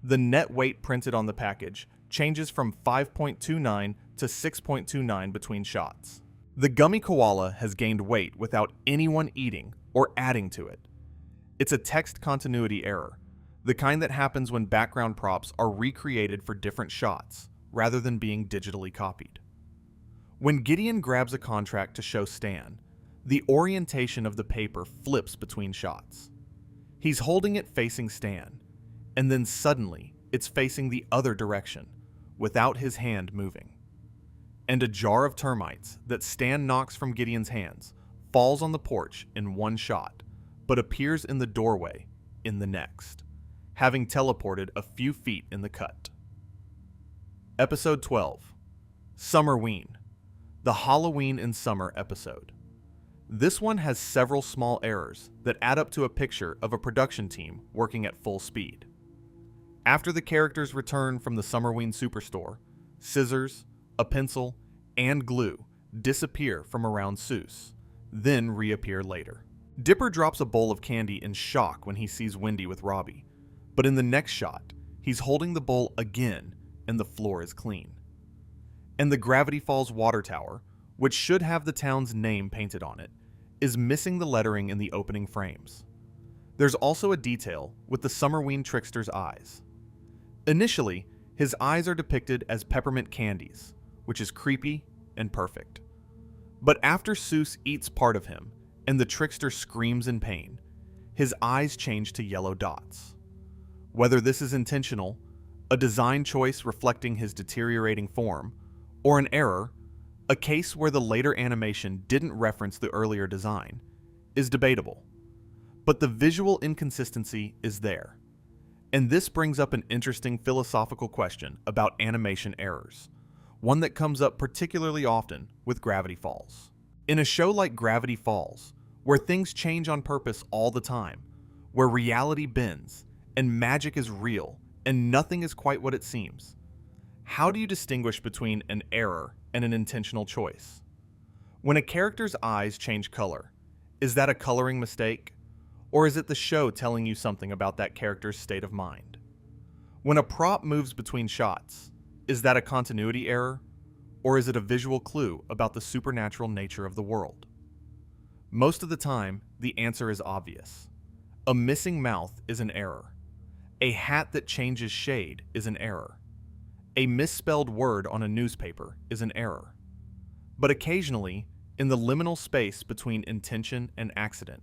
The net weight printed on the package changes from 5.29 to 6.29 between shots. The gummy koala has gained weight without anyone eating or adding to it. It's a text continuity error, the kind that happens when background props are recreated for different shots rather than being digitally copied. When Gideon grabs a contract to show Stan, the orientation of the paper flips between shots. He's holding it facing Stan, and then suddenly it's facing the other direction, without his hand moving. And a jar of termites that Stan knocks from Gideon's hands falls on the porch in one shot, but appears in the doorway in the next, having teleported a few feet in the cut. Episode 12, Summerween, the Halloween in Summer episode. This one has several small errors that add up to a picture of a production team working at full speed. After the characters return from the Summerween Superstore, scissors, a pencil, and glue disappear from around Seuss, then reappear later. Dipper drops a bowl of candy in shock when he sees Wendy with Robbie, but in the next shot, he's holding the bowl again and the floor is clean. And the Gravity Falls water tower, which should have the town's name painted on it, is missing the lettering in the opening frames. There's also a detail with the Summerween trickster's eyes. Initially, his eyes are depicted as peppermint candies, which is creepy and perfect. But after Seuss eats part of him and the trickster screams in pain, his eyes change to yellow dots. Whether this is intentional, a design choice reflecting his deteriorating form, or an error, a case where the later animation didn't reference the earlier design, is debatable. But the visual inconsistency is there. And this brings up an interesting philosophical question about animation errors, one that comes up particularly often with Gravity Falls. In a show like Gravity Falls, where things change on purpose all the time, where reality bends, and magic is real, and nothing is quite what it seems, how do you distinguish between an error and an intentional choice? When a character's eyes change color, is that a coloring mistake? Or is it the show telling you something about that character's state of mind? When a prop moves between shots, is that a continuity error? Or is it a visual clue about the supernatural nature of the world? Most of the time, the answer is obvious. A missing mouth is an error. A hat that changes shade is an error. A misspelled word on a newspaper is an error. But occasionally, in the liminal space between intention and accident,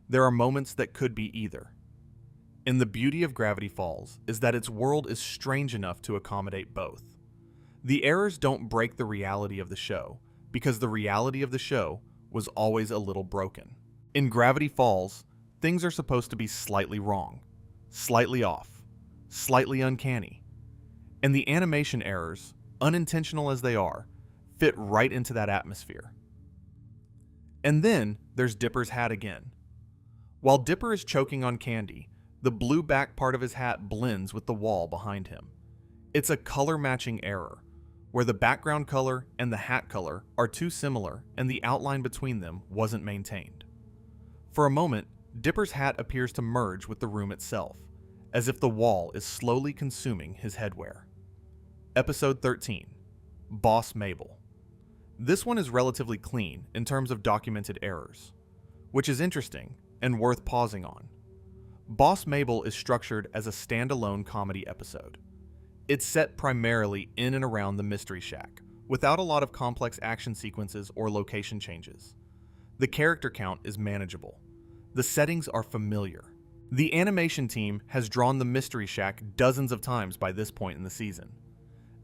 there are moments that could be either. And the beauty of Gravity Falls is that its world is strange enough to accommodate both. The errors don't break the reality of the show, because the reality of the show was always a little broken. In Gravity Falls, things are supposed to be slightly wrong, slightly off, slightly uncanny. And the animation errors, unintentional as they are, fit right into that atmosphere. And then there's Dipper's hat again. While Dipper is choking on candy, the blue back part of his hat blends with the wall behind him. It's a color-matching error, where the background color and the hat color are too similar and the outline between them wasn't maintained. For a moment, Dipper's hat appears to merge with the room itself, as if the wall is slowly consuming his headwear. Episode 13, Boss Mabel. This one is relatively clean in terms of documented errors, which is interesting and worth pausing on. Boss Mabel is structured as a standalone comedy episode. It's set primarily in and around the Mystery Shack, without a lot of complex action sequences or location changes. The character count is manageable. The settings are familiar. The animation team has drawn the Mystery Shack dozens of times by this point in the season.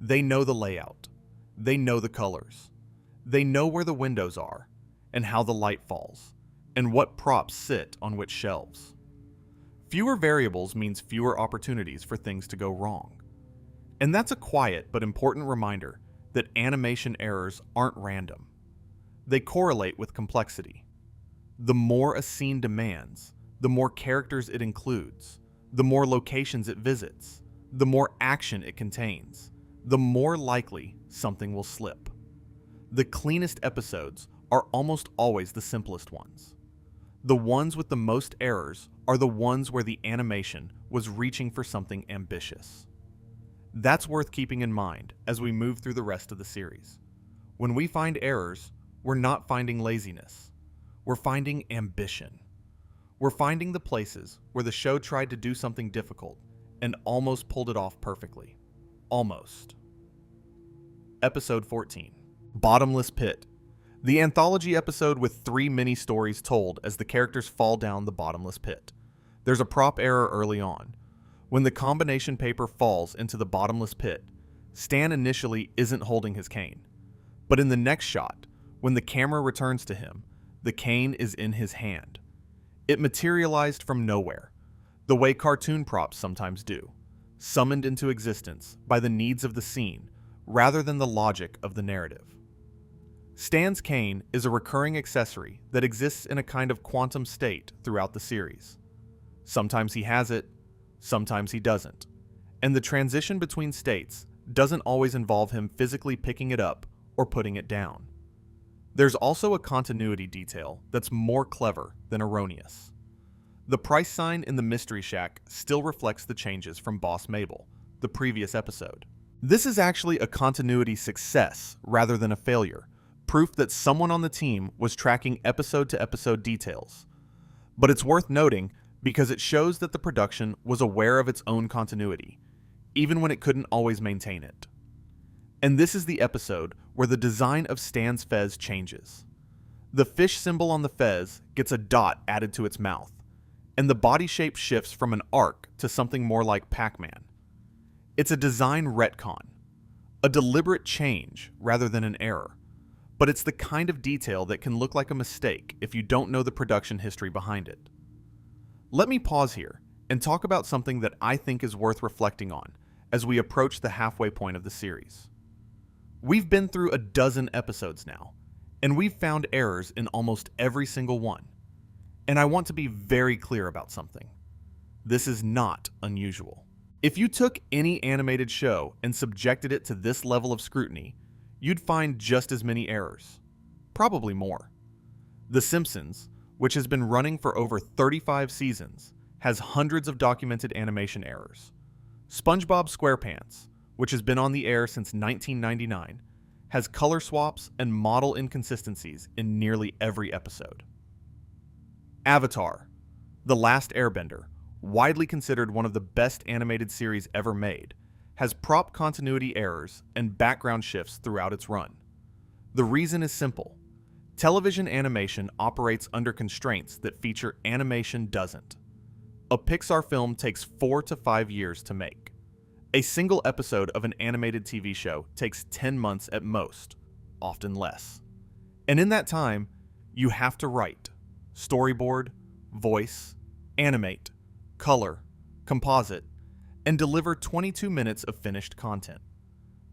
They know the layout. They know the colors. They know where the windows are, and how the light falls, and what props sit on which shelves. Fewer variables means fewer opportunities for things to go wrong. And that's a quiet but important reminder that animation errors aren't random. They correlate with complexity. The more a scene demands, the more characters it includes, the more locations it visits, the more action it contains, the more likely something will slip. The cleanest episodes are almost always the simplest ones. The ones with the most errors are the ones where the animation was reaching for something ambitious. That's worth keeping in mind as we move through the rest of the series. When we find errors, we're not finding laziness. We're finding ambition. We're finding the places where the show tried to do something difficult and almost pulled it off perfectly. Almost. Episode 14, Bottomless Pit, the anthology episode with 3 mini-stories told as the characters fall down the bottomless pit. There's a prop error early on. When the combination paper falls into the bottomless pit, Stan initially isn't holding his cane. But in the next shot, when the camera returns to him, the cane is in his hand. It materialized from nowhere, the way cartoon props sometimes do, summoned into existence by the needs of the scene rather than the logic of the narrative. Stan's cane is a recurring accessory that exists in a kind of quantum state throughout the series. Sometimes he has it, sometimes he doesn't, and the transition between states doesn't always involve him physically picking it up or putting it down. There's also a continuity detail that's more clever than erroneous. The price sign in the Mystery Shack still reflects the changes from Boss Mabel, the previous episode. This is actually a continuity success rather than a failure, proof that someone on the team was tracking episode-to-episode details. But it's worth noting because it shows that the production was aware of its own continuity, even when it couldn't always maintain it. And this is the episode where the design of Stan's fez changes. The fish symbol on the fez gets a dot added to its mouth, and the body shape shifts from an arc to something more like Pac-Man. It's a design retcon, a deliberate change rather than an error, but it's the kind of detail that can look like a mistake if you don't know the production history behind it. Let me pause here and talk about something that I think is worth reflecting on as we approach the halfway point of the series. We've been through a dozen episodes now, and we've found errors in almost every single one. And I want to be very clear about something. This is not unusual. If you took any animated show and subjected it to this level of scrutiny, you'd find just as many errors. Probably more. The Simpsons, which has been running for over 35 seasons, has hundreds of documented animation errors. SpongeBob SquarePants, which has been on the air since 1999, has color swaps and model inconsistencies in nearly every episode. Avatar, The Last Airbender, widely considered one of the best animated series ever made, has prop continuity errors and background shifts throughout its run. The reason is simple. Television animation operates under constraints that feature animation doesn't. A Pixar film takes 4 to 5 years to make. A single episode of an animated TV show takes 10 months at most, often less. And in that time, you have to write, storyboard, voice, animate, color, composite, and deliver 22 minutes of finished content.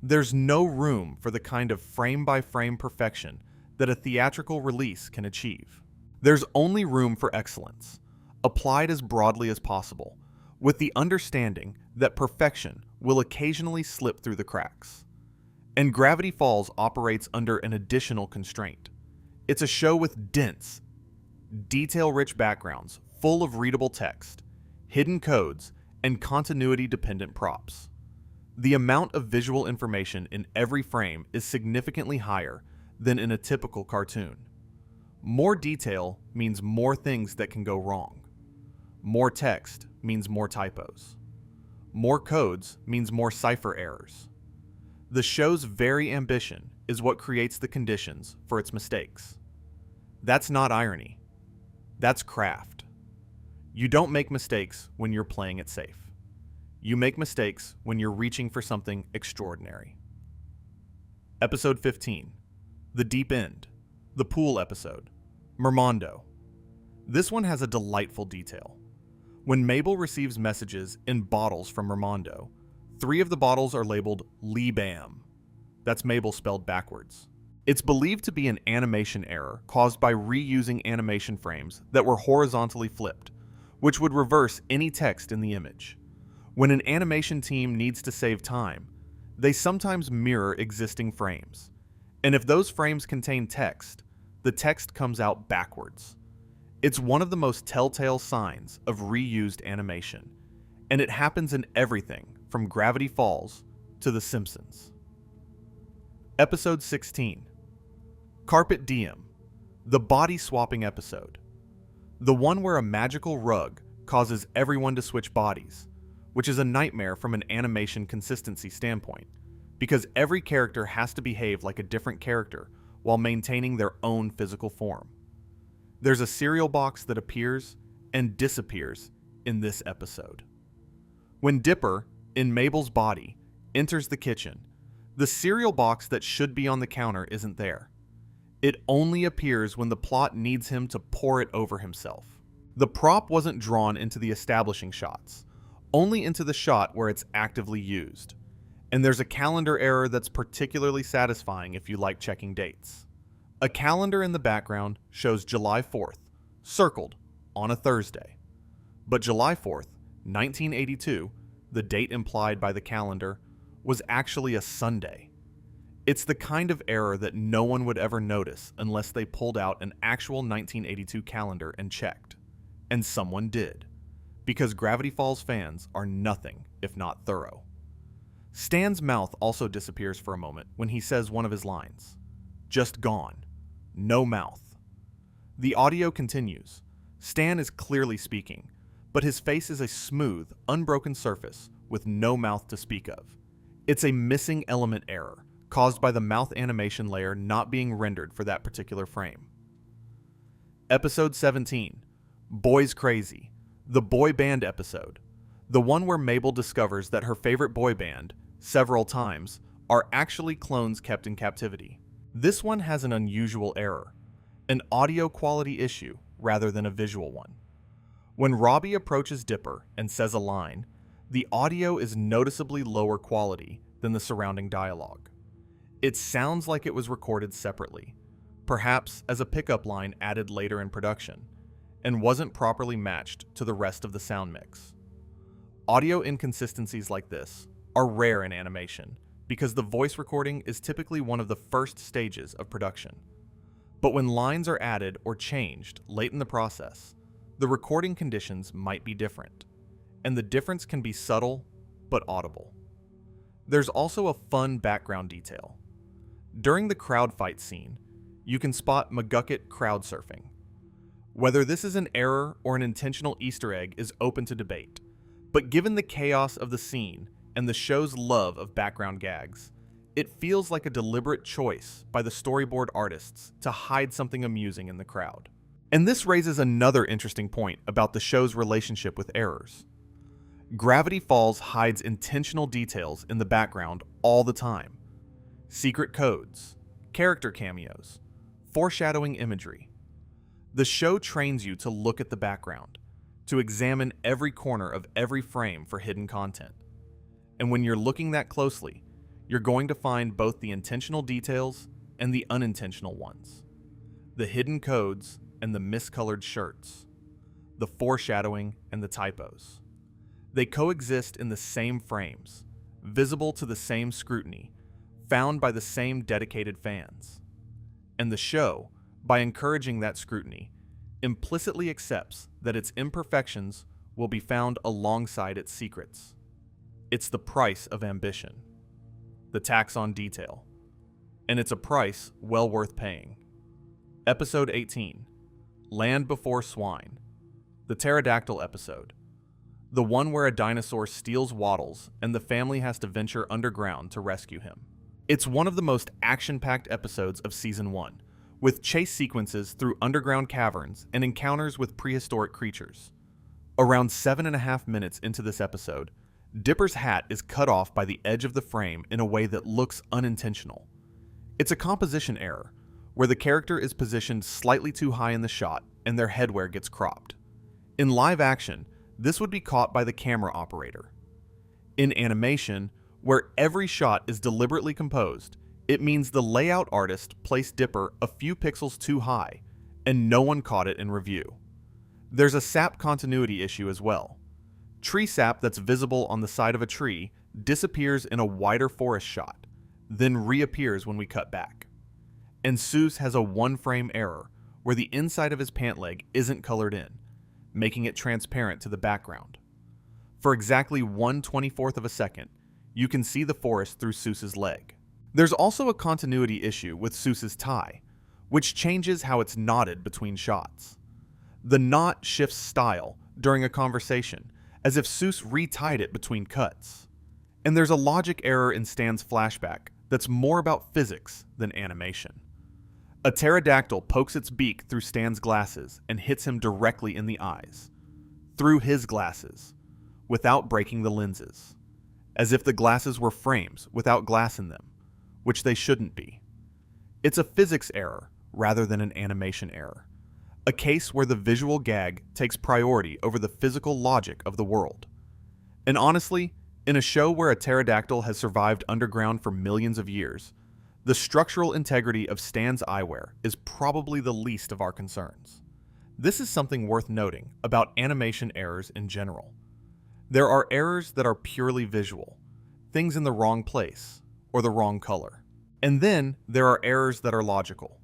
There's no room for the kind of frame-by-frame perfection that a theatrical release can achieve. There's only room for excellence, applied as broadly as possible, with the understanding that perfection will occasionally slip through the cracks. And Gravity Falls operates under an additional constraint. It's a show with dense, detail-rich backgrounds full of readable text, hidden codes, and continuity-dependent props. The amount of visual information in every frame is significantly higher than in a typical cartoon. More detail means more things that can go wrong. More text means more typos. More codes means more cipher errors. The show's very ambition is what creates the conditions for its mistakes. That's not irony. That's craft. You don't make mistakes when you're playing it safe. You make mistakes when you're reaching for something extraordinary. Episode 15. The Deep End. The Pool episode. Mermondo. This one has a delightful detail. When Mabel receives messages in bottles from Mermondo, 3 of the bottles are labeled Lee-Bam. That's Mabel spelled backwards. It's believed to be an animation error caused by reusing animation frames that were horizontally flipped, which would reverse any text in the image. When an animation team needs to save time, they sometimes mirror existing frames. And if those frames contain text, the text comes out backwards. It's one of the most telltale signs of reused animation, and it happens in everything from Gravity Falls to The Simpsons. Episode 16. Carpet Diem, the body swapping episode. The one where a magical rug causes everyone to switch bodies, which is a nightmare from an animation consistency standpoint, because every character has to behave like a different character while maintaining their own physical form. There's a cereal box that appears and disappears in this episode. When Dipper, in Mabel's body, enters the kitchen, the cereal box that should be on the counter isn't there. It only appears when the plot needs him to pour it over himself. The prop wasn't drawn into the establishing shots, only into the shot where it's actively used. And there's a calendar error that's particularly satisfying if you like checking dates. A calendar in the background shows July 4th, circled, on a Thursday. But July 4th, 1982, the date implied by the calendar, was actually a Sunday. It's the kind of error that no one would ever notice unless they pulled out an actual 1982 calendar and checked. And someone did, because Gravity Falls fans are nothing if not thorough. Stan's mouth also disappears for a moment when he says one of his lines. Just gone. No mouth. The audio continues. Stan is clearly speaking, but his face is a smooth, unbroken surface with no mouth to speak of. It's a missing element error caused by the mouth animation layer not being rendered for that particular frame. Episode 17, Boys Crazy, the boy band episode. The one where Mabel discovers that her favorite boy band, several times, are actually clones kept in captivity. This one has an unusual error, an audio quality issue rather than a visual one. When Robbie approaches Dipper and says a line, the audio is noticeably lower quality than the surrounding dialogue. It sounds like it was recorded separately, perhaps as a pickup line added later in production, and wasn't properly matched to the rest of the sound mix. Audio inconsistencies like this are rare in animation because the voice recording is typically one of the first stages of production. But when lines are added or changed late in the process, the recording conditions might be different, and the difference can be subtle but audible. There's also a fun background detail. During the crowd fight scene, you can spot McGucket crowd surfing. Whether this is an error or an intentional Easter egg is open to debate, but given the chaos of the scene and the show's love of background gags, it feels like a deliberate choice by the storyboard artists to hide something amusing in the crowd. And this raises another interesting point about the show's relationship with errors. Gravity Falls hides intentional details in the background all the time. Secret codes, character cameos, foreshadowing imagery. The show trains you to look at the background, to examine every corner of every frame for hidden content. And when you're looking that closely, you're going to find both the intentional details and the unintentional ones. The hidden codes and the miscolored shirts. The foreshadowing and the typos. They coexist in the same frames, visible to the same scrutiny, found by the same dedicated fans. And the show, by encouraging that scrutiny, implicitly accepts that its imperfections will be found alongside its secrets. It's the price of ambition, the tax on detail, and it's a price well worth paying. Episode 18, Land Before Swine, the pterodactyl episode, the one where a dinosaur steals Waddles and the family has to venture underground to rescue him. It's one of the most action-packed episodes of Season 1, with chase sequences through underground caverns and encounters with prehistoric creatures. Around 7.5 minutes into this episode, Dipper's hat is cut off by the edge of the frame in a way that looks unintentional. It's a composition error, where the character is positioned slightly too high in the shot and their headwear gets cropped. In live action, this would be caught by the camera operator. In animation, where every shot is deliberately composed, it means the layout artist placed Dipper a few pixels too high, and no one caught it in review. There's a sap continuity issue as well. Tree sap that's visible on the side of a tree disappears in a wider forest shot, then reappears when we cut back. And Seuss has a one-frame error where the inside of his pant leg isn't colored in, making it transparent to the background. For exactly 1/24 of a second, you can see the forest through Seuss's leg. There's also a continuity issue with Seuss's tie, which changes how it's knotted between shots. The knot shifts style during a conversation, as if Seuss retied it between cuts. And there's a logic error in Stan's flashback that's more about physics than animation. A pterodactyl pokes its beak through Stan's glasses and hits him directly in the eyes, through his glasses, without breaking the lenses, as if the glasses were frames without glass in them, which they shouldn't be. It's a physics error rather than an animation error, a case where the visual gag takes priority over the physical logic of the world. And honestly, in a show where a pterodactyl has survived underground for millions of years, the structural integrity of Stan's eyewear is probably the least of our concerns. This is something worth noting about animation errors in general. There are errors that are purely visual, things in the wrong place or the wrong color. And then there are errors that are logical,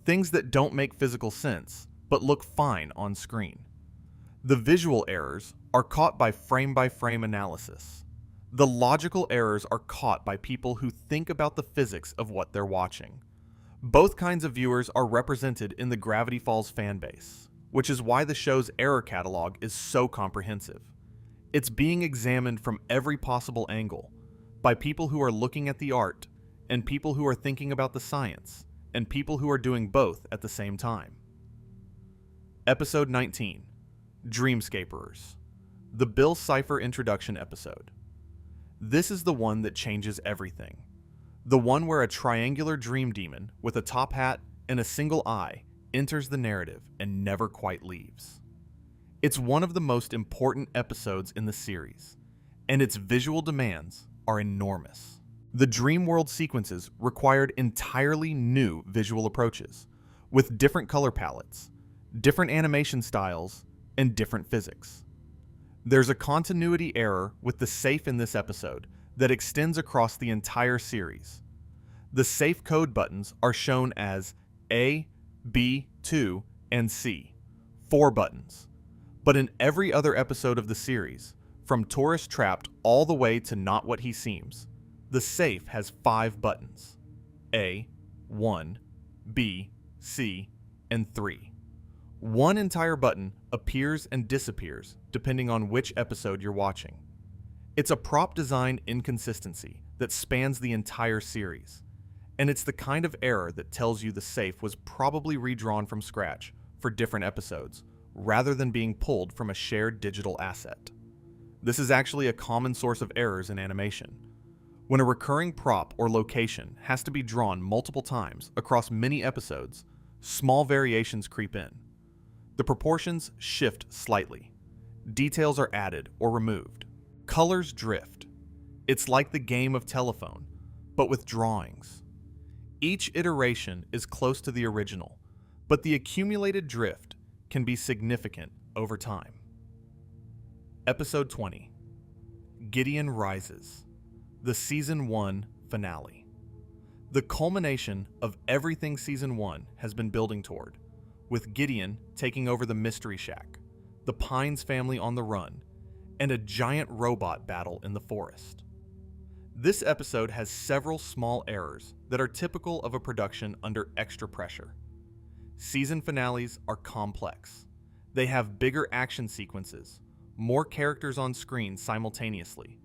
things that don't make physical sense but look fine on screen. The visual errors are caught by frame-by-frame analysis. The logical errors are caught by people who think about the physics of what they're watching. Both kinds of viewers are represented in the Gravity Falls fanbase, which is why the show's error catalog is so comprehensive. It's being examined from every possible angle, by people who are looking at the art, and people who are thinking about the science, and people who are doing both at the same time. Episode 19, Dreamscaperers, the Bill Cipher introduction episode. This is the one that changes everything. The one where a triangular dream demon with a top hat and a single eye enters the narrative and never quite leaves. It's one of the most important episodes in the series, and its visual demands are enormous. The dream world sequences required entirely new visual approaches, with different color palettes, different animation styles, and different physics. There's a continuity error with the safe in this episode that extends across the entire series. The safe code buttons are shown as A, B, 2, and C, 4 buttons. But in every other episode of the series, from Tourist Trapped all the way to Not What He Seems, the safe has 5 buttons: A, 1, B, C, and 3. One entire button appears and disappears depending on which episode you're watching. It's a prop design inconsistency that spans the entire series, and it's the kind of error that tells you the safe was probably redrawn from scratch for different episodes, rather than being pulled from a shared digital asset. This is actually a common source of errors in animation. When a recurring prop or location has to be drawn multiple times across many episodes, small variations creep in. The proportions shift slightly. Details are added or removed. Colors drift. It's like the game of telephone, but with drawings. Each iteration is close to the original, but the accumulated drift can be significant over time. Episode 20, Gideon Rises, the Season 1 finale. The culmination of everything Season 1 has been building toward, with Gideon taking over the Mystery Shack, the Pines family on the run, and a giant robot battle in the forest. This episode has several small errors that are typical of a production under extra pressure. Season finales are complex. They have bigger action sequences, more characters on screen simultaneously,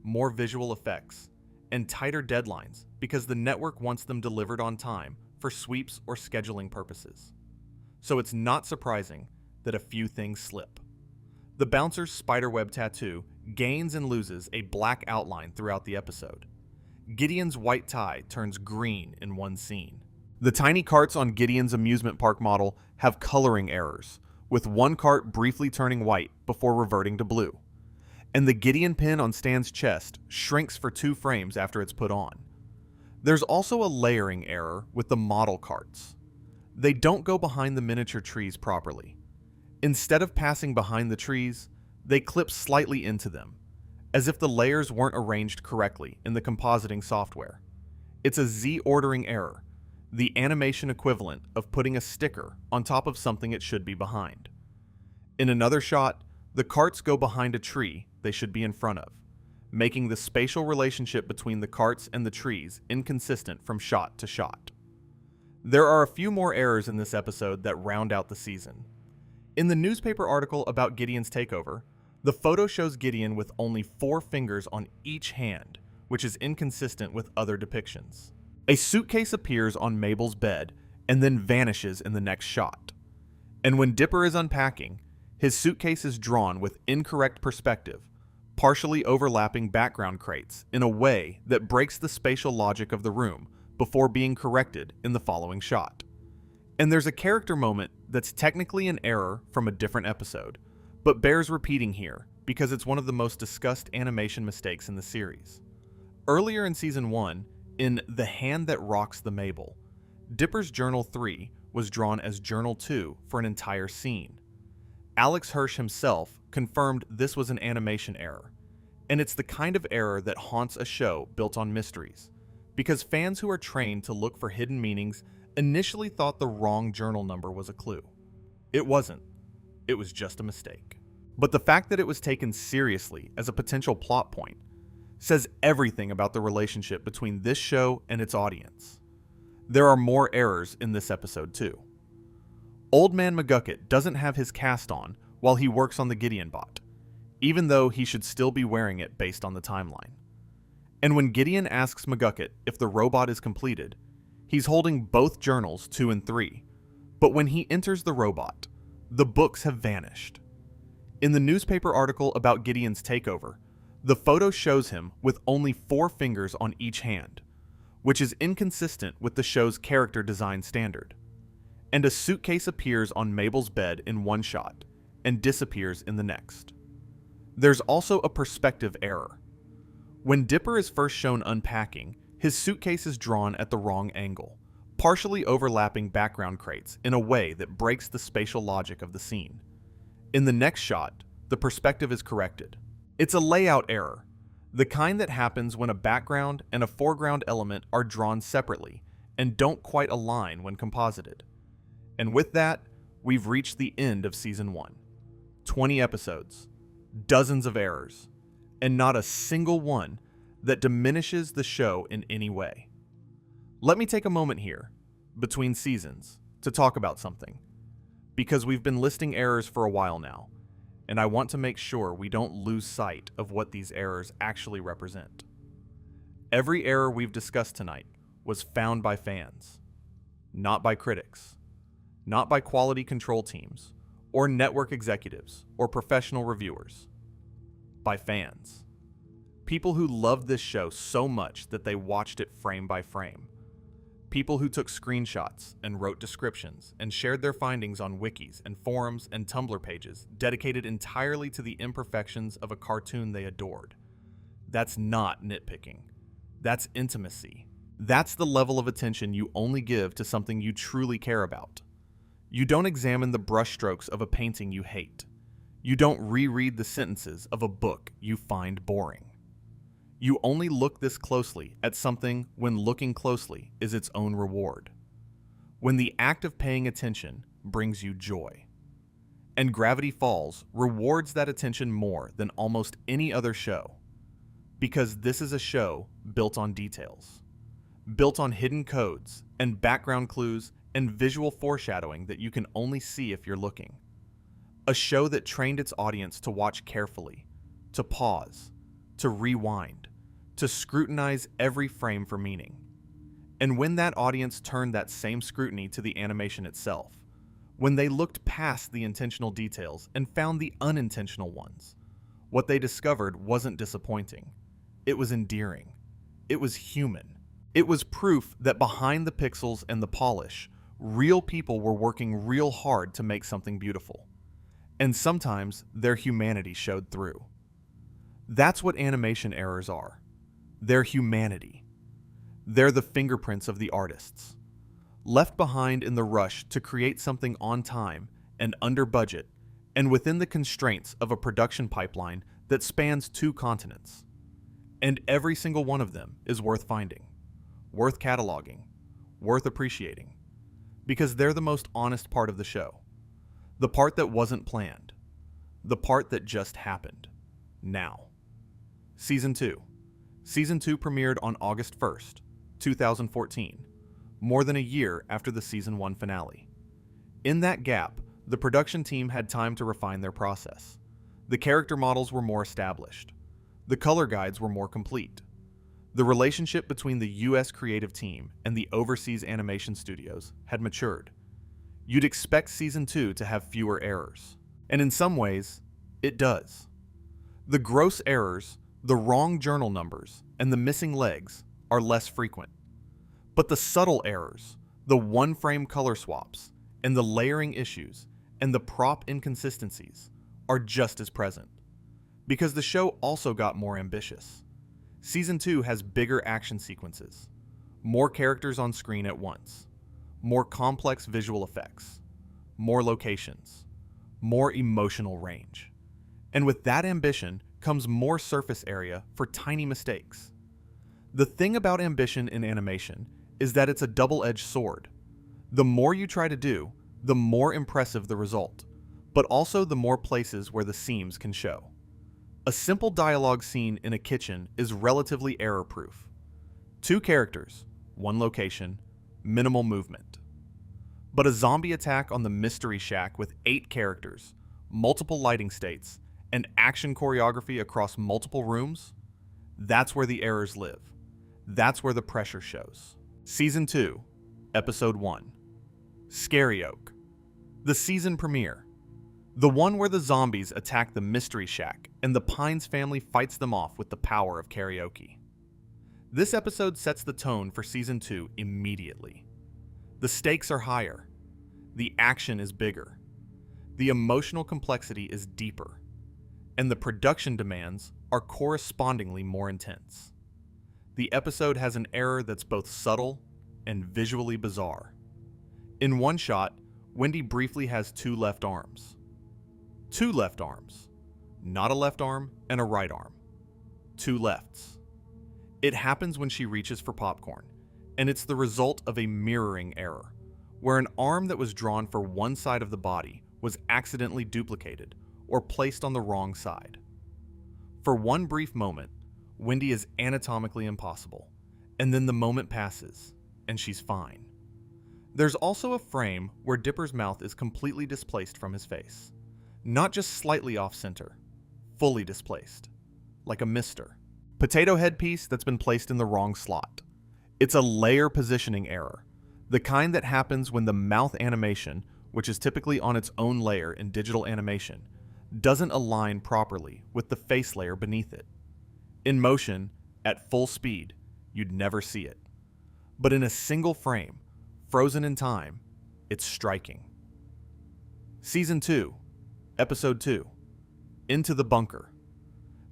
more visual effects, and tighter deadlines because the network wants them delivered on time for sweeps or scheduling purposes. So it's not surprising that a few things slip. The bouncer's spiderweb tattoo gains and loses a black outline throughout the episode. Gideon's white tie turns green in one scene. The tiny carts on Gideon's amusement park model have coloring errors, with one cart briefly turning white before reverting to blue. And the Gideon pin on Stan's chest shrinks for 2 frames after it's put on. There's also a layering error with the model carts. They don't go behind the miniature trees properly. Instead of passing behind the trees, they clip slightly into them, as if the layers weren't arranged correctly in the compositing software. It's a Z-ordering error, the animation equivalent of putting a sticker on top of something it should be behind. In another shot, the carts go behind a tree they should be in front of, making the spatial relationship between the carts and the trees inconsistent from shot to shot. There are a few more errors in this episode that round out the season. In the newspaper article about Gideon's takeover, The photo shows Gideon with only 4 fingers on each hand, which is inconsistent with other depictions. A suitcase appears on Mabel's bed and then vanishes in the next shot. And when Dipper is unpacking, his suitcase is drawn with incorrect perspective, partially overlapping background crates in a way that breaks the spatial logic of the room before being corrected in the following shot. And there's a character moment that's technically an error from a different episode, but bears repeating here because it's one of the most discussed animation mistakes in the series. Earlier in Season 1, in The Hand That Rocks the Mabel, Dipper's Journal 3 was drawn as Journal 2 for an entire scene. Alex Hirsch himself confirmed this was an animation error, and it's the kind of error that haunts a show built on mysteries, because fans who are trained to look for hidden meanings initially thought the wrong journal number was a clue. It wasn't. It was just a mistake. But the fact that it was taken seriously as a potential plot point says everything about the relationship between this show and its audience. There are more errors in this episode too. Old Man McGucket doesn't have his cast on while he works on the Gideon bot, even though he should still be wearing it based on the timeline. And when Gideon asks McGucket if the robot is completed, he's holding both journals 2 and 3, but when he enters the robot, the books have vanished. In the newspaper article about Gideon's takeover, the photo shows him with only 4 fingers on each hand, which is inconsistent with the show's character design standard. And a suitcase appears on Mabel's bed in one shot and disappears in the next. There's also a perspective error. When Dipper is first shown unpacking, his suitcase is drawn at the wrong angle, partially overlapping background crates in a way that breaks the spatial logic of the scene. In the next shot, the perspective is corrected. It's a layout error, the kind that happens when a background and a foreground element are drawn separately and don't quite align when composited. And with that, we've reached the end of Season 1. 20 episodes, dozens of errors, and not a single one that diminishes the show in any way. Let me take a moment here, between seasons, to talk about something, because we've been listing errors for a while now, and I want to make sure we don't lose sight of what these errors actually represent. Every error we've discussed tonight was found by fans, not by critics, not by quality control teams, or network executives, or professional reviewers. By fans. People who loved this show so much that they watched it frame by frame. People who took screenshots and wrote descriptions and shared their findings on wikis and forums and Tumblr pages dedicated entirely to the imperfections of a cartoon they adored. That's not nitpicking. That's intimacy. That's the level of attention you only give to something you truly care about. You don't examine the brushstrokes of a painting you hate. You don't reread the sentences of a book you find boring. You only look this closely at something when looking closely is its own reward. When the act of paying attention brings you joy. And Gravity Falls rewards that attention more than almost any other show. Because this is a show built on details. Built on hidden codes and background clues and visual foreshadowing that you can only see if you're looking. A show that trained its audience to watch carefully, to pause, to rewind, to scrutinize every frame for meaning. And when that audience turned that same scrutiny to the animation itself, when they looked past the intentional details and found the unintentional ones, what they discovered wasn't disappointing. It was endearing. It was human. It was proof that behind the pixels and the polish, real people were working real hard to make something beautiful. And sometimes their humanity showed through. That's what animation errors are. They're humanity. They're the fingerprints of the artists. Left behind in the rush to create something on time and under budget, and within the constraints of a production pipeline that spans 2 continents. And every single one of them is worth finding, worth cataloging, worth appreciating, because they're the most honest part of the show. The part that wasn't planned. The part that just happened. Now. Season 2. Season 2 premiered on August 1st, 2014, more than a year after the Season 1 finale. In that gap, the production team had time to refine their process. The character models were more established. The color guides were more complete. The relationship between the US creative team and the overseas animation studios had matured. You'd expect Season 2 to have fewer errors. And in some ways, it does. The gross errors, the wrong journal numbers, and the missing legs are less frequent. But the subtle errors, the one-frame color swaps, and the layering issues, and the prop inconsistencies are just as present. Because the show also got more ambitious. Season 2 has bigger action sequences, more characters on screen at once, more complex visual effects, more locations, more emotional range. And with that ambition comes more surface area for tiny mistakes. The thing about ambition in animation is that it's a double-edged sword. The more you try to do, the more impressive the result, but also the more places where the seams can show. A simple dialogue scene in a kitchen is relatively error-proof. 2 characters, 1 location, minimal movement. But a zombie attack on the Mystery Shack with 8 characters, multiple lighting states, and action choreography across multiple rooms? That's where the errors live. That's where the pressure shows. Season 2, Episode 1. Scary Oak. The season premiere. The one where the zombies attack the Mystery Shack and the Pines family fights them off with the power of karaoke. This episode sets the tone for Season 2 immediately. The stakes are higher. The action is bigger. The emotional complexity is deeper. And the production demands are correspondingly more intense. The episode has an error that's both subtle and visually bizarre. In one shot, Wendy briefly has 2 left arms. 2 left arms. Not a left arm and a right arm. 2 lefts. It happens when she reaches for popcorn, and it's the result of a mirroring error, where an arm that was drawn for one side of the body was accidentally duplicated or placed on the wrong side. For one brief moment, Wendy is anatomically impossible, and then the moment passes, and she's fine. There's also a frame where Dipper's mouth is completely displaced from his face. Not just slightly off-center, fully displaced, like a mister. Potato headpiece that's been placed in the wrong slot. It's a layer positioning error, the kind that happens when the mouth animation, which is typically on its own layer in digital animation, doesn't align properly with the face layer beneath it. In motion, at full speed, you'd never see it. But in a single frame, frozen in time, it's striking. Season 2, Episode 2, Into the Bunker.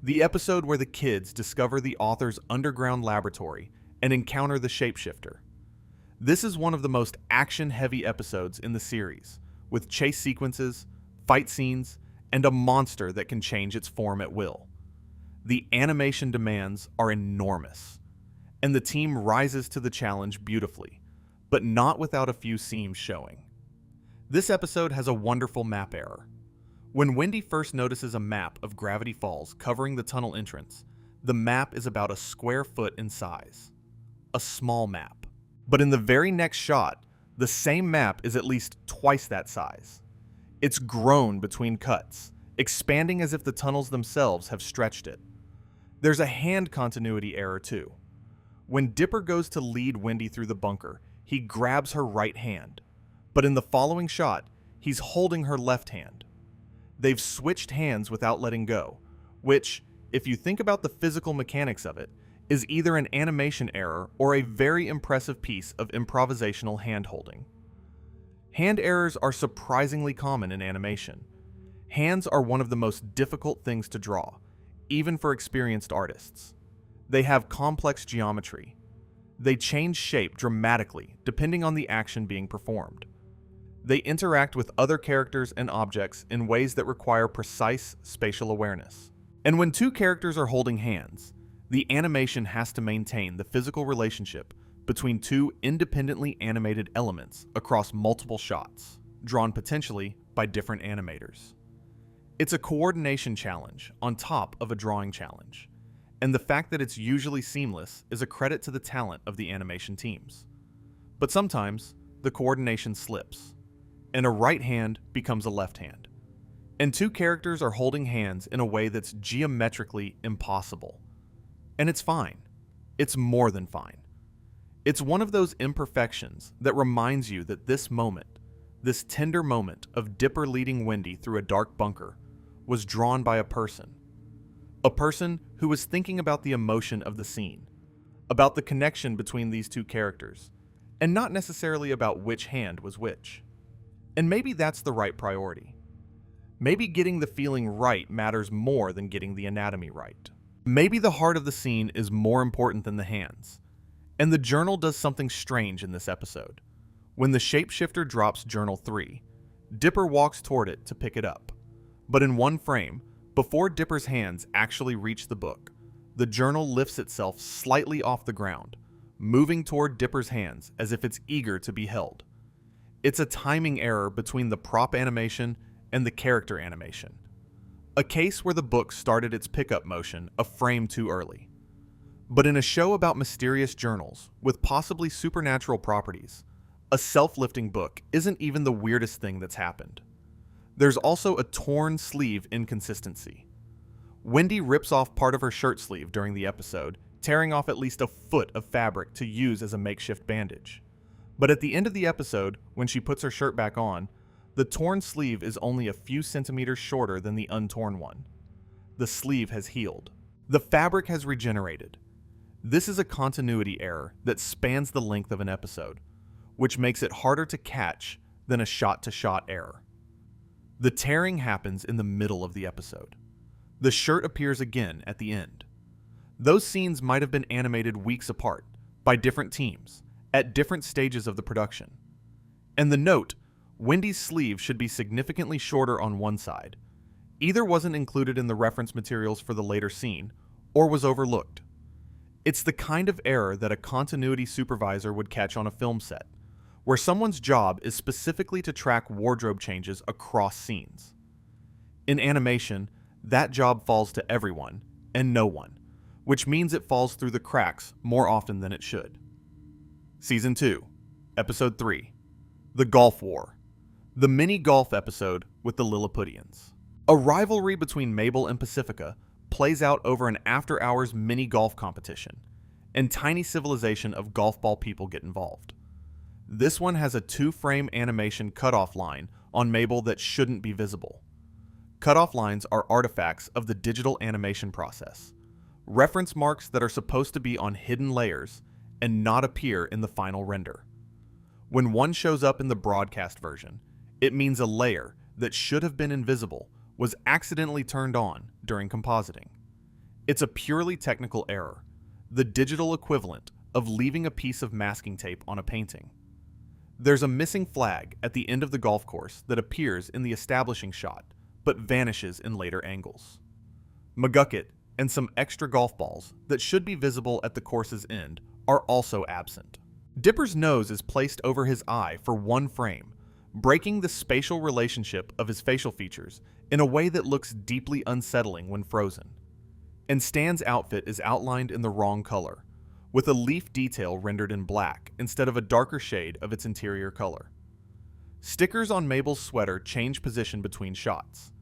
The episode where the kids discover the author's underground laboratory and encounter the shapeshifter. This is one of the most action-heavy episodes in the series, with chase sequences, fight scenes, and a monster that can change its form at will. The animation demands are enormous, and the team rises to the challenge beautifully, but not without a few seams showing. This episode has a wonderful map error. When Wendy first notices a map of Gravity Falls covering the tunnel entrance, the map is about a square foot in size. A small map. But in the very next shot, the same map is at least twice that size. It's grown between cuts, expanding as if the tunnels themselves have stretched it. There's a hand continuity error too. When Dipper goes to lead Wendy through the bunker, he grabs her right hand. But in the following shot, he's holding her left hand. They've switched hands without letting go, which, if you think about the physical mechanics of it, is either an animation error or a very impressive piece of improvisational hand-holding. Hand errors are surprisingly common in animation. Hands are one of the most difficult things to draw, even for experienced artists. They have complex geometry. They change shape dramatically depending on the action being performed. They interact with other characters and objects in ways that require precise spatial awareness. And when 2 characters are holding hands, the animation has to maintain the physical relationship between 2 independently animated elements across multiple shots, drawn potentially by different animators. It's a coordination challenge on top of a drawing challenge, and the fact that it's usually seamless is a credit to the talent of the animation teams. But sometimes, the coordination slips, and a right hand becomes a left hand. And two characters are holding hands in a way that's geometrically impossible. And it's fine. It's more than fine. It's one of those imperfections that reminds you that this moment, this tender moment of Dipper leading Wendy through a dark bunker, was drawn by a person. A person who was thinking about the emotion of the scene, about the connection between these two characters, and not necessarily about which hand was which. And maybe that's the right priority. Maybe getting the feeling right matters more than getting the anatomy right. Maybe the heart of the scene is more important than the hands. And the journal does something strange in this episode. When the shapeshifter drops Journal 3, Dipper walks toward it to pick it up. But in one frame, before Dipper's hands actually reach the book, the journal lifts itself slightly off the ground, moving toward Dipper's hands as if it's eager to be held. It's a timing error between the prop animation and the character animation. A case where the book started its pickup motion a frame too early. But in a show about mysterious journals with possibly supernatural properties, a self-lifting book isn't even the weirdest thing that's happened. There's also a torn sleeve inconsistency. Wendy rips off part of her shirt sleeve during the episode, tearing off at least a foot of fabric to use as a makeshift bandage. But at the end of the episode, when she puts her shirt back on, the torn sleeve is only a few centimeters shorter than the untorn one. The sleeve has healed. The fabric has regenerated. This is a continuity error that spans the length of an episode, which makes it harder to catch than a shot-to-shot error. The tearing happens in the middle of the episode. The shirt appears again at the end. Those scenes might have been animated weeks apart, by different teams, at different stages of the production. And the note, Wendy's sleeve should be significantly shorter on one side, either wasn't included in the reference materials for the later scene, or was overlooked. It's the kind of error that a continuity supervisor would catch on a film set, where someone's job is specifically to track wardrobe changes across scenes. In animation, that job falls to everyone and no one, which means it falls through the cracks more often than it should. Season 2, Episode 3, The Golf War, the mini-golf episode with the Lilliputians. A rivalry between Mabel and Pacifica plays out over an after-hours mini-golf competition, and tiny civilization of golf ball people get involved. This one has a 2-frame animation cutoff line on Mabel that shouldn't be visible. Cutoff lines are artifacts of the digital animation process, reference marks that are supposed to be on hidden layers and not appear in the final render. When one shows up in the broadcast version, it means a layer that should have been invisible was accidentally turned on during compositing. It's a purely technical error, the digital equivalent of leaving a piece of masking tape on a painting. There's a missing flag at the end of the golf course that appears in the establishing shot, but vanishes in later angles. McGucket and some extra golf balls that should be visible at the course's end are also absent. Dipper's nose is placed over his eye for one frame, breaking the spatial relationship of his facial features in a way that looks deeply unsettling when frozen. And Stan's outfit is outlined in the wrong color, with a leaf detail rendered in black instead of a darker shade of its interior color. Stickers on Mabel's sweater change position between shots,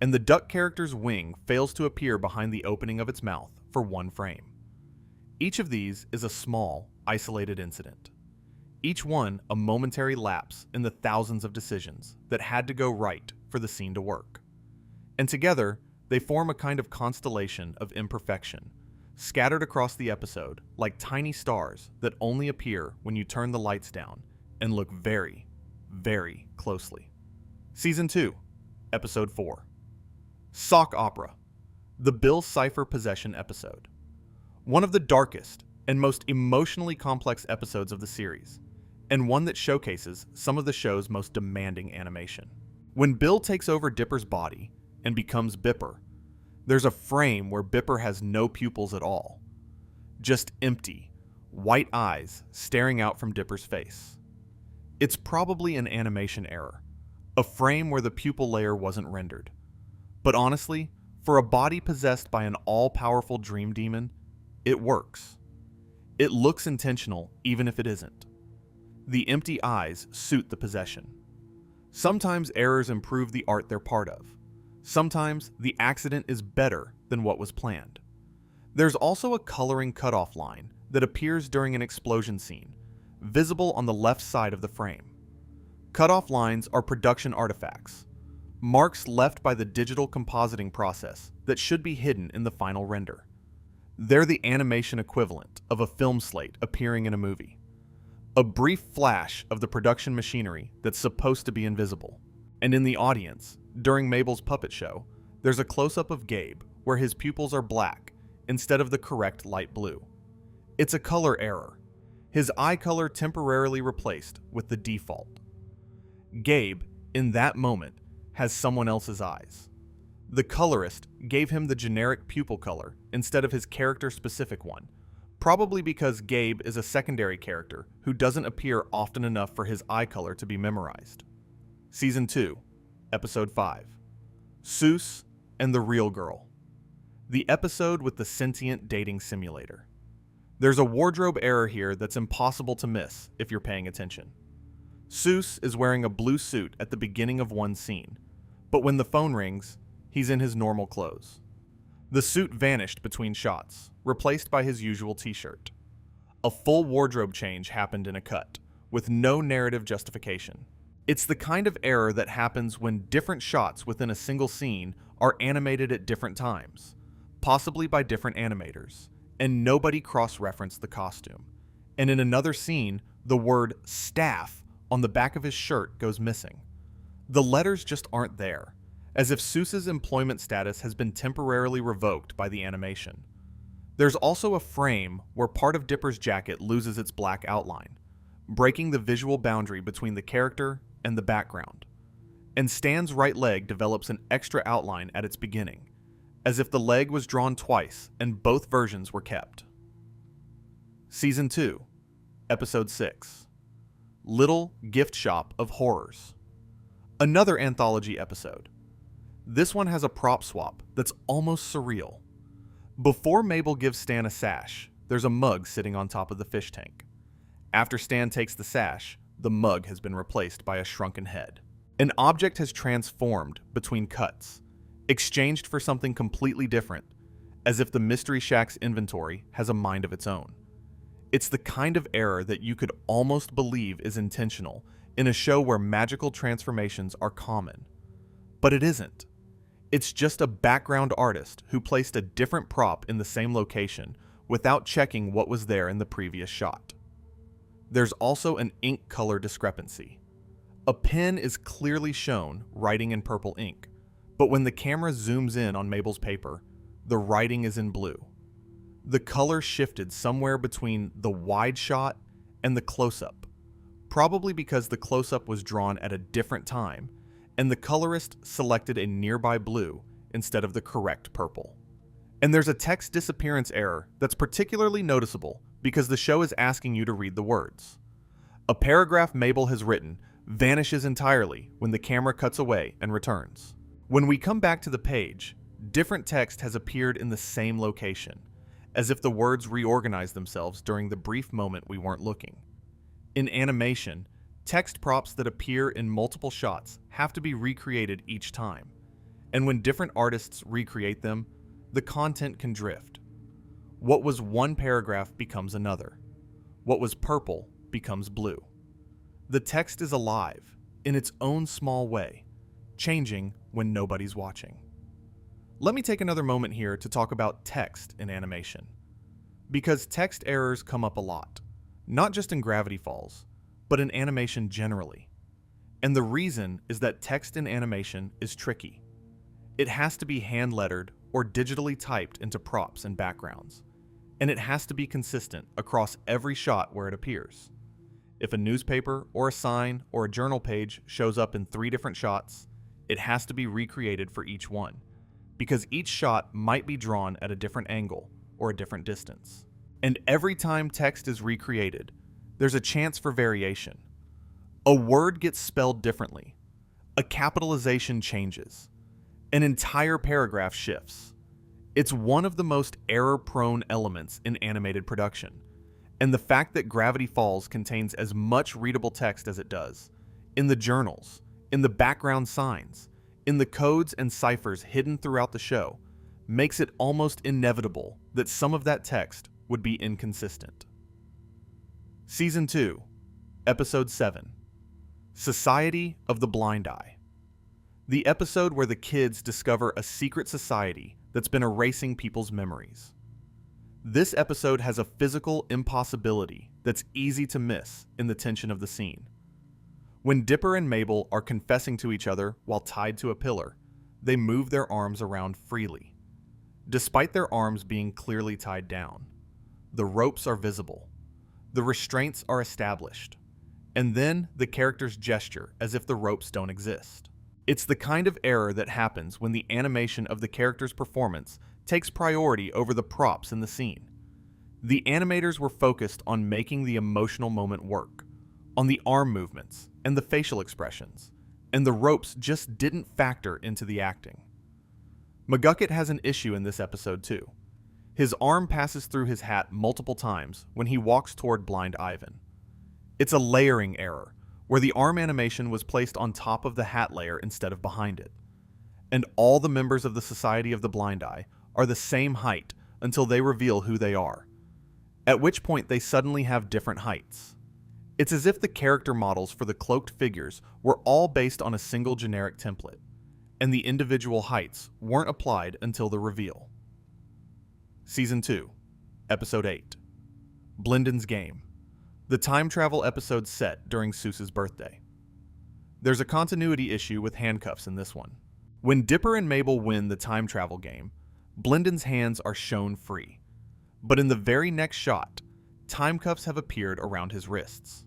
and the duck character's wing fails to appear behind the opening of its mouth for one frame. Each of these is a small, isolated incident. Each one a momentary lapse in the thousands of decisions that had to go right for the scene to work. And together, they form a kind of constellation of imperfection, scattered across the episode like tiny stars that only appear when you turn the lights down and look very, very closely. Season 2, Episode 4. Sock Opera, the Bill Cipher possession episode. One of the darkest and most emotionally complex episodes of the series, and one that showcases some of the show's most demanding animation. When Bill takes over Dipper's body and becomes Bipper, there's a frame where Bipper has no pupils at all. Just empty, white eyes staring out from Dipper's face. It's probably an animation error, a frame where the pupil layer wasn't rendered. But honestly, for a body possessed by an all-powerful dream demon, it works. It looks intentional even if it isn't. The empty eyes suit the possession. Sometimes errors improve the art they're part of, Sometimes the accident is better than what was planned. There's also a coloring cutoff line that appears during an explosion scene, visible on the left side of the frame. Cutoff lines are production artifacts, marks left by the digital compositing process that should be hidden in the final render. They're the animation equivalent of a film slate appearing in a movie. A brief flash of the production machinery that's supposed to be invisible. And in the audience, during Mabel's puppet show, there's a close-up of Gabe where his pupils are black instead of the correct light blue. It's a color error. His eye color temporarily replaced with the default. Gabe, in that moment, has someone else's eyes. The colorist gave him the generic pupil color instead of his character-specific one, probably because Gabe is a secondary character who doesn't appear often enough for his eye color to be memorized. Season 2, Episode 5. Seuss and the Real Girl. The episode with the sentient dating simulator. There's a wardrobe error here that's impossible to miss if you're paying attention. Seuss is wearing a blue suit at the beginning of one scene, but when the phone rings, he's in his normal clothes. The suit vanished between shots, replaced by his usual t-shirt. A full wardrobe change happened in a cut, with no narrative justification. It's the kind of error that happens when different shots within a single scene are animated at different times, possibly by different animators, and nobody cross-referenced the costume. And in another scene, the word staff on the back of his shirt goes missing. The letters just aren't there, as if Seuss's employment status has been temporarily revoked by the animation. There's also a frame where part of Dipper's jacket loses its black outline, breaking the visual boundary between the character and the background. And Stan's right leg develops an extra outline at its beginning, as if the leg was drawn twice and both versions were kept. Season 2, Episode 6. Little Gift Shop of Horrors. Another anthology episode. This one has a prop swap that's almost surreal. Before Mabel gives Stan a sash, there's a mug sitting on top of the fish tank. After Stan takes the sash, the mug has been replaced by a shrunken head. An object has transformed between cuts, exchanged for something completely different, as if the Mystery Shack's inventory has a mind of its own. It's the kind of error that you could almost believe is intentional in a show where magical transformations are common. But it isn't. It's just a background artist who placed a different prop in the same location without checking what was there in the previous shot. There's also an ink color discrepancy. A pen is clearly shown writing in purple ink, but when the camera zooms in on Mabel's paper, the writing is in blue. The color shifted somewhere between the wide shot and the close-up, probably because the close-up was drawn at a different time and the colorist selected a nearby blue instead of the correct purple. And there's a text disappearance error that's particularly noticeable because the show is asking you to read the words. A paragraph Mabel has written vanishes entirely when the camera cuts away and returns. When we come back to the page, different text has appeared in the same location, as if the words reorganized themselves during the brief moment we weren't looking. In animation, text props that appear in multiple shots have to be recreated each time, and when different artists recreate them, the content can drift. What was one paragraph becomes another. What was purple becomes blue. The text is alive, in its own small way, changing when nobody's watching. Let me take another moment here to talk about text in animation. Because text errors come up a lot, not just in Gravity Falls, but in animation generally. And the reason is that text in animation is tricky. It has to be hand-lettered or digitally typed into props and backgrounds, and it has to be consistent across every shot where it appears. If a newspaper or a sign or a journal page shows up in 3 different shots, it has to be recreated for each one, because each shot might be drawn at a different angle or a different distance. And every time text is recreated, there's a chance for variation. A word gets spelled differently. A capitalization changes. An entire paragraph shifts. It's one of the most error-prone elements in animated production. And the fact that Gravity Falls contains as much readable text as it does, in the journals, in the background signs, in the codes and ciphers hidden throughout the show makes it almost inevitable that some of that text would be inconsistent. Season 2, Episode 7, Society of the Blind Eye. The episode where the kids discover a secret society that's been erasing people's memories. This episode has a physical impossibility that's easy to miss in the tension of the scene. When Dipper and Mabel are confessing to each other while tied to a pillar, they move their arms around freely. Despite their arms being clearly tied down, the ropes are visible, the restraints are established, and then the characters gesture as if the ropes don't exist. It's the kind of error that happens when the animation of the character's performance takes priority over the props in the scene. The animators were focused on making the emotional moment work, on the arm movements and the facial expressions, and the ropes just didn't factor into the acting. McGucket has an issue in this episode too. His arm passes through his hat multiple times when he walks toward Blind Ivan. It's a layering error, where the arm animation was placed on top of the hat layer instead of behind it. And all the members of the Society of the Blind Eye are the same height until they reveal who they are, at which point they suddenly have different heights. It's as if the character models for the cloaked figures were all based on a single generic template, and the individual heights weren't applied until the reveal. Season 2, Episode 8, Blinden's Game, the time travel episode set during Seuss's birthday. There's a continuity issue with handcuffs in this one. When Dipper and Mabel win the time travel game, Blinden's hands are shown free, but in the very next shot, time cuffs have appeared around his wrists.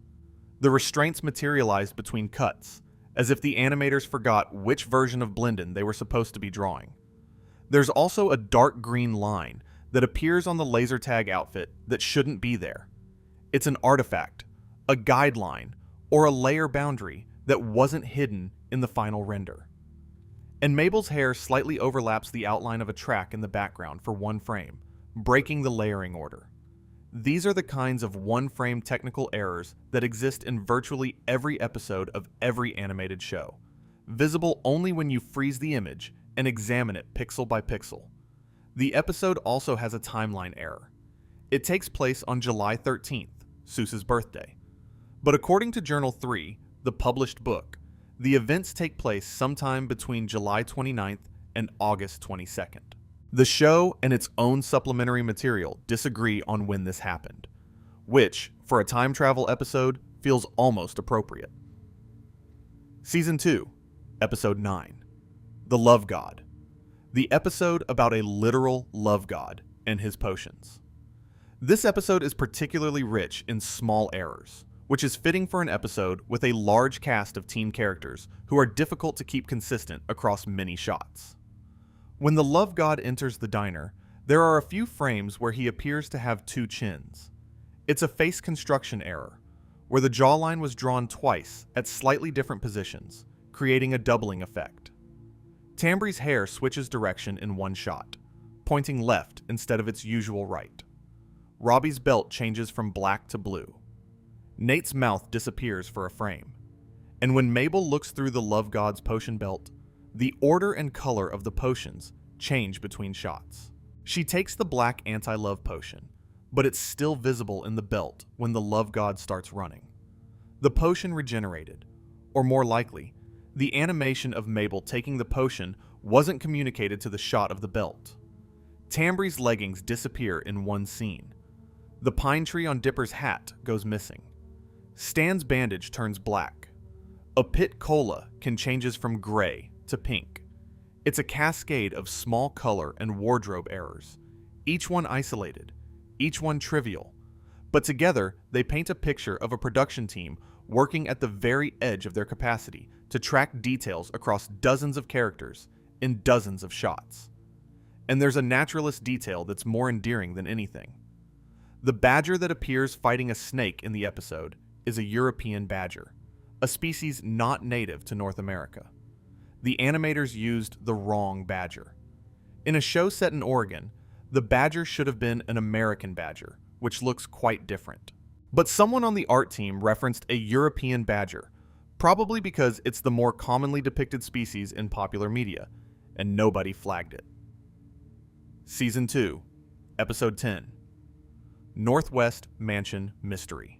The restraints materialized between cuts, as if the animators forgot which version of Blinden they were supposed to be drawing. There's also a dark green line that appears on the laser tag outfit that shouldn't be there. It's an artifact, a guideline, or a layer boundary that wasn't hidden in the final render. And Mabel's hair slightly overlaps the outline of a track in the background for one frame, breaking the layering order. These are the kinds of one-frame technical errors that exist in virtually every episode of every animated show, visible only when you freeze the image and examine it pixel by pixel. The episode also has a timeline error. It takes place on July 13th, Seuss's birthday. But according to Journal 3, the published book, the events take place sometime between July 29th and August 22nd. The show and its own supplementary material disagree on when this happened, which, for a time travel episode, feels almost appropriate. Season 2, Episode 9, The Love God, the episode about a literal love god and his potions. This episode is particularly rich in small errors, which is fitting for an episode with a large cast of teen characters who are difficult to keep consistent across many shots. When the love god enters the diner, there are a few frames where he appears to have two chins. It's a face construction error, where the jawline was drawn twice at slightly different positions, creating a doubling effect. Tambry's hair switches direction in one shot, pointing left instead of its usual right. Robbie's belt changes from black to blue. Nate's mouth disappears for a frame. And when Mabel looks through the love god's potion belt, the order and color of the potions change between shots. She takes the black anti-love potion, but it's still visible in the belt when the love god starts running. The potion regenerated, or more likely, the animation of Mabel taking the potion wasn't communicated to the shot of the belt. Tambry's leggings disappear in one scene. The pine tree on Dipper's hat goes missing. Stan's bandage turns black. A pit cola can changes from gray to pink. It's a cascade of small color and wardrobe errors, each one isolated, each one trivial, but together they paint a picture of a production team working at the very edge of their capacity to track details across dozens of characters in dozens of shots. And there's a naturalist detail that's more endearing than anything. The badger that appears fighting a snake in the episode is a European badger, a species not native to North America. The animators used the wrong badger. In a show set in Oregon, the badger should have been an American badger, which looks quite different. But someone on the art team referenced a European badger, Probably because it's the more commonly depicted species in popular media, and nobody flagged it. Season 2, Episode 10, Northwest Mansion Mystery.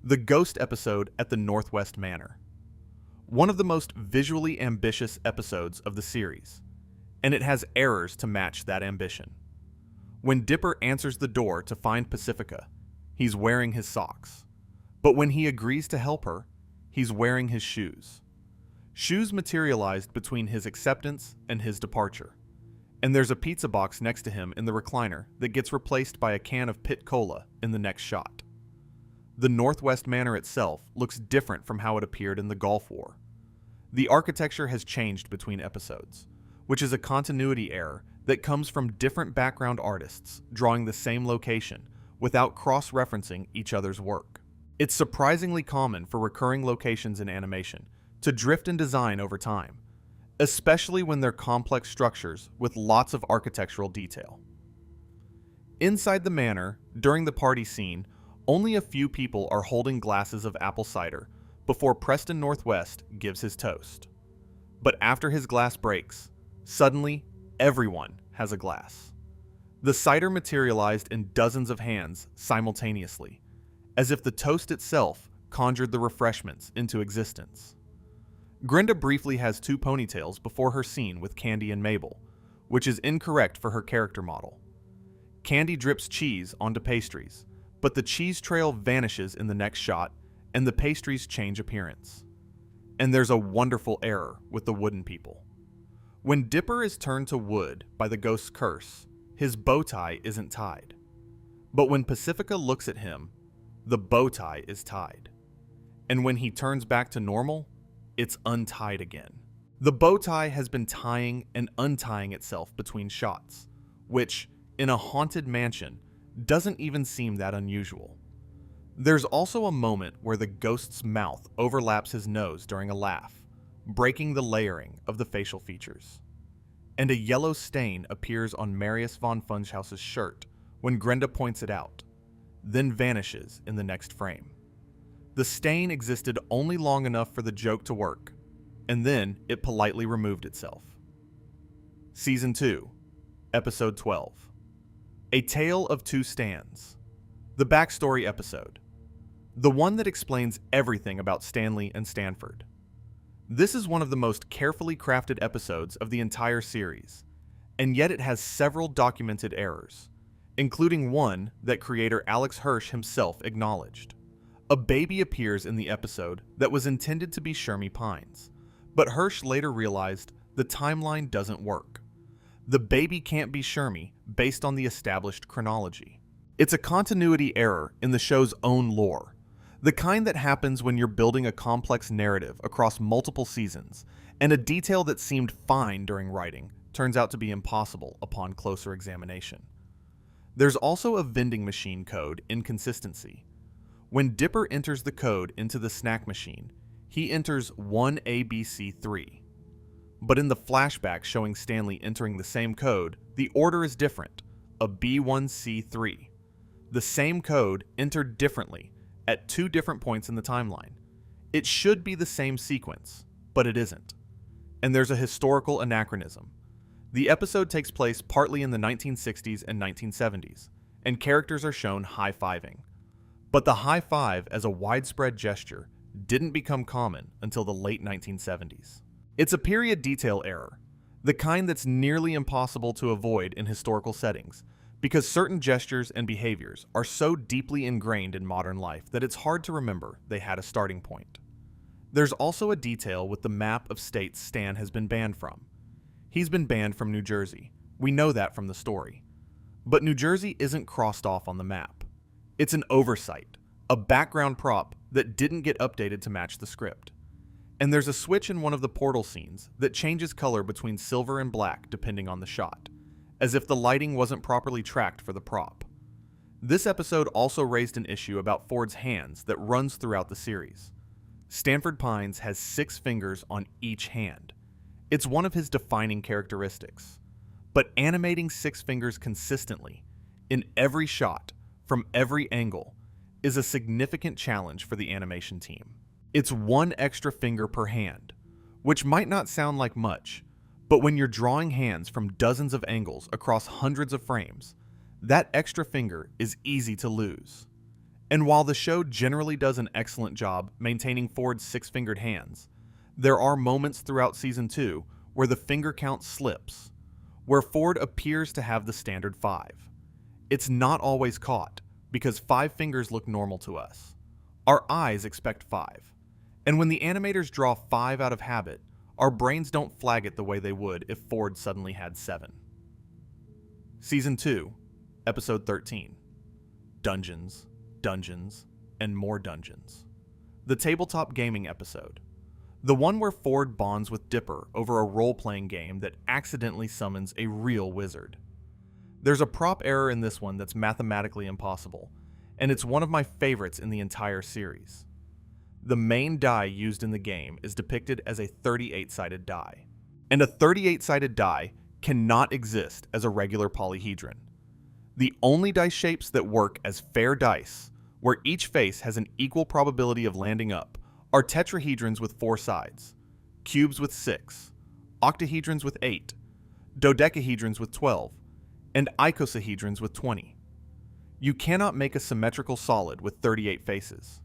The ghost episode at the Northwest Manor. One of the most visually ambitious episodes of the series, and it has errors to match that ambition. When Dipper answers the door to find Pacifica, he's wearing his socks. But when he agrees to help her, he's wearing his shoes. Shoes materialized between his acceptance and his departure. And there's a pizza box next to him in the recliner that gets replaced by a can of Pit Cola in the next shot. The Northwest Manor itself looks different from how it appeared in the Gulf War. The architecture has changed between episodes, which is a continuity error that comes from different background artists drawing the same location without cross-referencing each other's work. It's surprisingly common for recurring locations in animation to drift in design over time, especially when they're complex structures with lots of architectural detail. Inside the manor, during the party scene, only a few people are holding glasses of apple cider before Preston Northwest gives his toast. But after his glass breaks, suddenly everyone has a glass. The cider materialized in dozens of hands simultaneously, as if the toast itself conjured the refreshments into existence. Grenda briefly has 2 ponytails before her scene with Candy and Mabel, which is incorrect for her character model. Candy drips cheese onto pastries, but the cheese trail vanishes in the next shot and the pastries change appearance. And there's a wonderful error with the wooden people. When Dipper is turned to wood by the ghost's curse, his bow tie isn't tied. But when Pacifica looks at him, the bow tie is tied. And when he turns back to normal, it's untied again. The bow tie has been tying and untying itself between shots, which, in a haunted mansion, doesn't even seem that unusual. There's also a moment where the ghost's mouth overlaps his nose during a laugh, breaking the layering of the facial features. And a yellow stain appears on Marius von Funchhouse's shirt when Grenda points it out, then vanishes in the next frame. The stain existed only long enough for the joke to work, and then it politely removed itself. Season 2, Episode 12, A Tale of Two Stans. The backstory episode. The one that explains everything about Stanley and Stanford. This is one of the most carefully crafted episodes of the entire series, and yet it has several documented errors, including one that creator Alex Hirsch himself acknowledged. A baby appears in the episode that was intended to be Shermie Pines, but Hirsch later realized the timeline doesn't work. The baby can't be Shermie based on the established chronology. It's a continuity error in the show's own lore, the kind that happens when you're building a complex narrative across multiple seasons, and a detail that seemed fine during writing turns out to be impossible upon closer examination. There's also a vending machine code inconsistency. When Dipper enters the code into the snack machine, he enters 1ABC3. But in the flashback showing Stanley entering the same code, the order is different, a B1C3. The same code entered differently at 2 different points in the timeline. It should be the same sequence, but it isn't. And there's a historical anachronism. The episode takes place partly in the 1960s and 1970s, and characters are shown high-fiving. But the high five as a widespread gesture didn't become common until the late 1970s. It's a period detail error, the kind that's nearly impossible to avoid in historical settings, because certain gestures and behaviors are so deeply ingrained in modern life that it's hard to remember they had a starting point. There's also a detail with the map of states Stan has been banned from. He's been banned from New Jersey. We know that from the story. But New Jersey isn't crossed off on the map. It's an oversight, a background prop that didn't get updated to match the script. And there's a switch in one of the portal scenes that changes color between silver and black depending on the shot, as if the lighting wasn't properly tracked for the prop. This episode also raised an issue about Ford's hands that runs throughout the series. Stanford Pines has 6 fingers on each hand. It's one of his defining characteristics. But animating 6 fingers consistently, in every shot, from every angle, is a significant challenge for the animation team. It's one extra finger per hand, which might not sound like much, but when you're drawing hands from dozens of angles across hundreds of frames, that extra finger is easy to lose. And while the show generally does an excellent job maintaining Ford's six-fingered hands, there are moments throughout Season 2 where the finger count slips, where Ford appears to have the standard 5. It's not always caught, because 5 fingers look normal to us. Our eyes expect 5. And when the animators draw 5 out of habit, our brains don't flag it the way they would if Ford suddenly had 7. Season 2, Episode 13. Dungeons, Dungeons, and More Dungeons. The tabletop gaming episode. The one where Ford bonds with Dipper over a role-playing game that accidentally summons a real wizard. There's a prop error in this one that's mathematically impossible, and it's one of my favorites in the entire series. The main die used in the game is depicted as a 38-sided die, and a 38-sided die cannot exist as a regular polyhedron. The only dice shapes that work as fair dice, where each face has an equal probability of landing up, are tetrahedrons with 4 sides, cubes with 6, octahedrons with 8, dodecahedrons with 12, and icosahedrons with 20. You cannot make a symmetrical solid with 38 faces.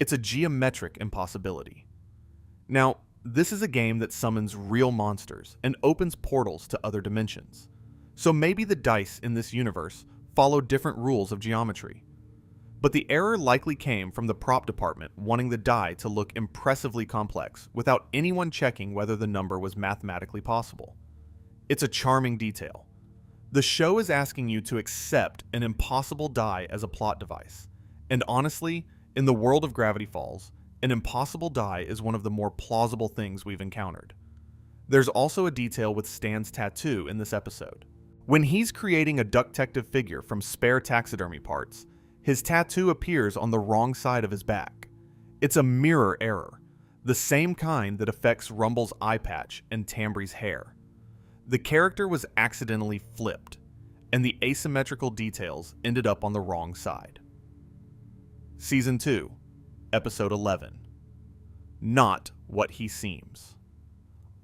It's a geometric impossibility. Now, this is a game that summons real monsters and opens portals to other dimensions, so maybe the dice in this universe follow different rules of geometry. But the error likely came from the prop department wanting the die to look impressively complex without anyone checking whether the number was mathematically possible. It's a charming detail. The show is asking you to accept an impossible die as a plot device, and honestly, in the world of Gravity Falls, an impossible die is one of the more plausible things we've encountered. There's also a detail with Stan's tattoo in this episode. When he's creating a Ducktective figure from spare taxidermy parts, his tattoo appears on the wrong side of his back. It's a mirror error, the same kind that affects Rumble's eye patch and Tambry's hair. The character was accidentally flipped, and the asymmetrical details ended up on the wrong side. Season 2, Episode 11. Not What He Seems.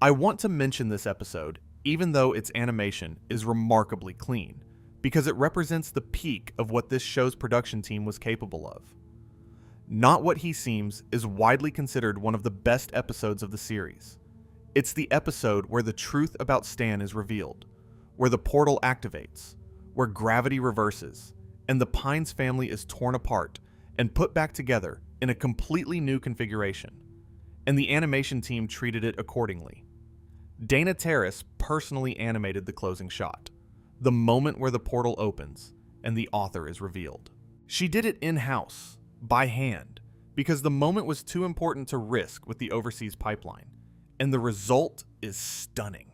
I want to mention this episode, even though its animation is remarkably clean, because it represents the peak of what this show's production team was capable of. Not What He Seems is widely considered one of the best episodes of the series. It's the episode where the truth about Stan is revealed, where the portal activates, where gravity reverses, and the Pines family is torn apart and put back together in a completely new configuration, and the animation team treated it accordingly. Dana Terrace personally animated the closing shot, the moment where the portal opens and the author is revealed. She did it in-house, by hand, because the moment was too important to risk with the overseas pipeline, and the result is stunning.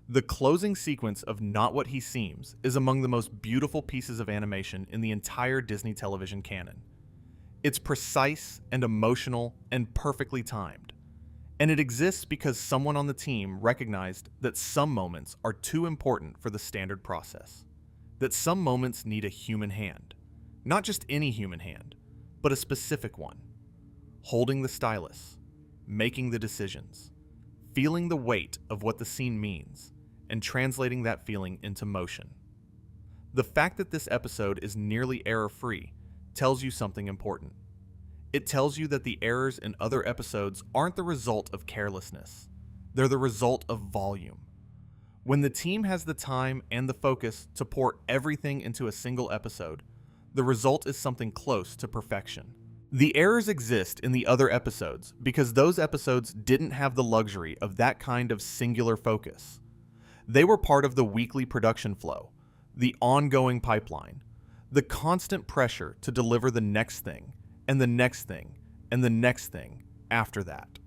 The closing sequence of Not What He Seems is among the most beautiful pieces of animation in the entire Disney television canon. It's precise and emotional and perfectly timed. And it exists because someone on the team recognized that some moments are too important for the standard process. That some moments need a human hand. Not just any human hand, but a specific one. Holding the stylus, making the decisions, feeling the weight of what the scene means, and translating that feeling into motion. The fact that this episode is nearly error-free tells you something important. It tells you that the errors in other episodes aren't the result of carelessness. They're the result of volume. When the team has the time and the focus to pour everything into a single episode, the result is something close to perfection. The errors exist in the other episodes because those episodes didn't have the luxury of that kind of singular focus. They were part of the weekly production flow, the ongoing pipeline, the constant pressure to deliver the next thing, and the next thing, and the next thing after that.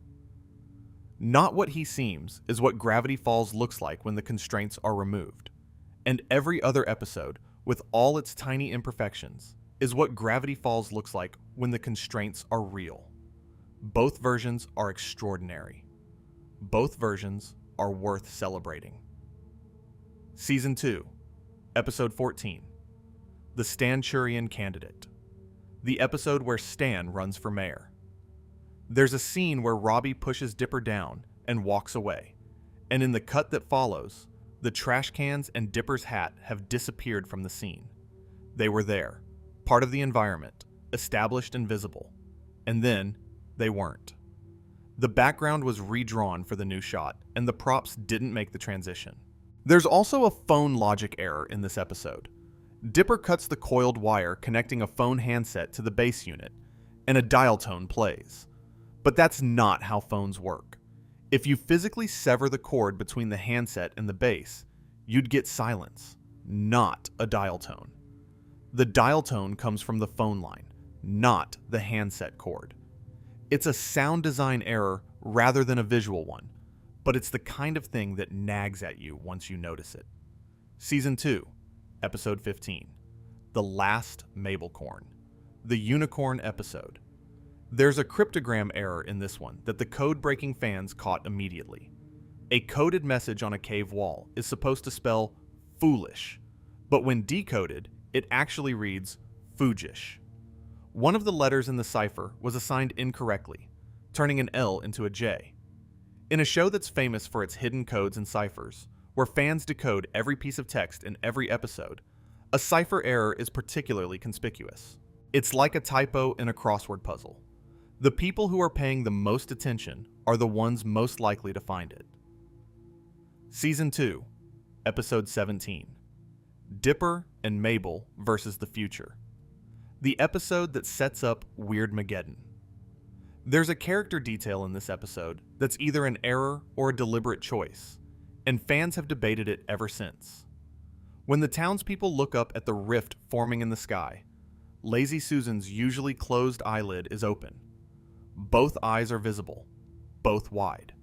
Not What He Seems is what Gravity Falls looks like when the constraints are removed. And every other episode, with all its tiny imperfections, is what Gravity Falls looks like when the constraints are real. Both versions are extraordinary. Both versions are worth celebrating. Season 2, Episode 14. The Stanchurian Candidate. The episode where Stan runs for mayor. There's a scene where Robbie pushes Dipper down and walks away, and in the cut that follows, the trash cans and Dipper's hat have disappeared from the scene. They were there, part of the environment, established and visible, and then they weren't. The background was redrawn for the new shot, and the props didn't make the transition. There's also a phone logic error in this episode. Dipper cuts the coiled wire connecting a phone handset to the base unit, and a dial tone plays. But that's not how phones work. If you physically sever the cord between the handset and the base, you'd get silence, not a dial tone. The dial tone comes from the phone line, not the handset cord. It's a sound design error rather than a visual one, but it's the kind of thing that nags at you once you notice it. Season 2, Episode 15, The Last Mabelcorn, the Unicorn episode. There's a cryptogram error in this one that the code-breaking fans caught immediately. A coded message on a cave wall is supposed to spell foolish, but when decoded, it actually reads foogish. One of the letters in the cipher was assigned incorrectly, turning an L into a J. In a show that's famous for its hidden codes and ciphers, where fans decode every piece of text in every episode, a cipher error is particularly conspicuous. It's like a typo in a crossword puzzle. The people who are paying the most attention are the ones most likely to find it. Season 2, Episode 17, Dipper and Mabel versus the Future, the episode that sets up Weirdmageddon. There's a character detail in this episode that's either an error or a deliberate choice, and fans have debated it ever since. When the townspeople look up at the rift forming in the sky, Lazy Susan's usually closed eyelid is open. Both eyes are visible, both wide.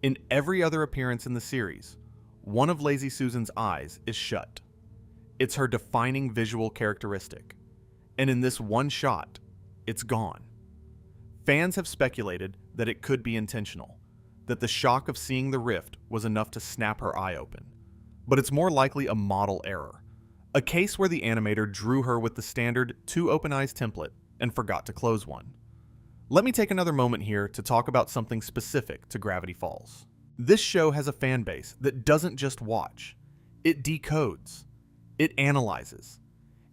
In every other appearance in the series, one of Lazy Susan's eyes is shut. It's her defining visual characteristic, and in this one shot, it's gone. Fans have speculated that it could be intentional, that the shock of seeing the rift was enough to snap her eye open, but it's more likely a model error, a case where the animator drew her with the standard 2 open eyes template and forgot to close one. Let me take another moment here to talk about something specific to Gravity Falls. This show has a fan base that doesn't just watch. It decodes. It analyzes.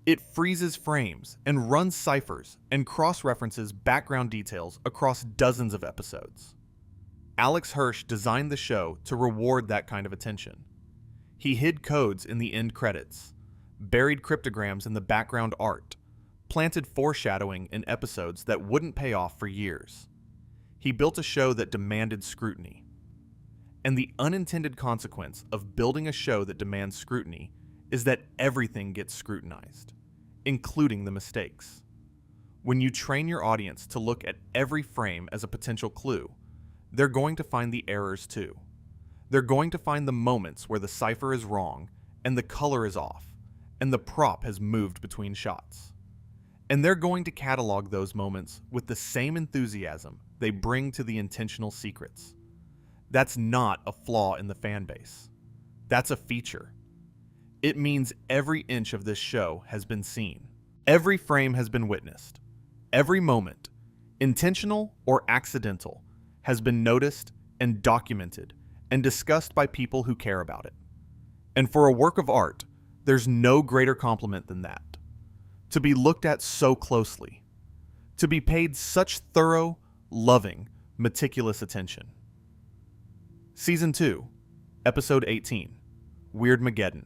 It freezes frames and runs ciphers and cross-references background details across dozens of episodes. Alex Hirsch designed the show to reward that kind of attention. He hid codes in the end credits, buried cryptograms in the background art, planted foreshadowing in episodes that wouldn't pay off for years. He built a show that demanded scrutiny. And the unintended consequence of building a show that demands scrutiny is that everything gets scrutinized, including the mistakes. When you train your audience to look at every frame as a potential clue, they're going to find the errors too. They're going to find the moments where the cipher is wrong and the color is off and the prop has moved between shots. And they're going to catalog those moments with the same enthusiasm they bring to the intentional secrets. That's not a flaw in the fan base. That's a feature. It means every inch of this show has been seen. Every frame has been witnessed. Every moment, intentional or accidental, has been noticed and documented and discussed by people who care about it. And for a work of art, there's no greater compliment than that. To be looked at so closely. To be paid such thorough, loving, meticulous attention. Season 2, Episode 18, Weirdmageddon.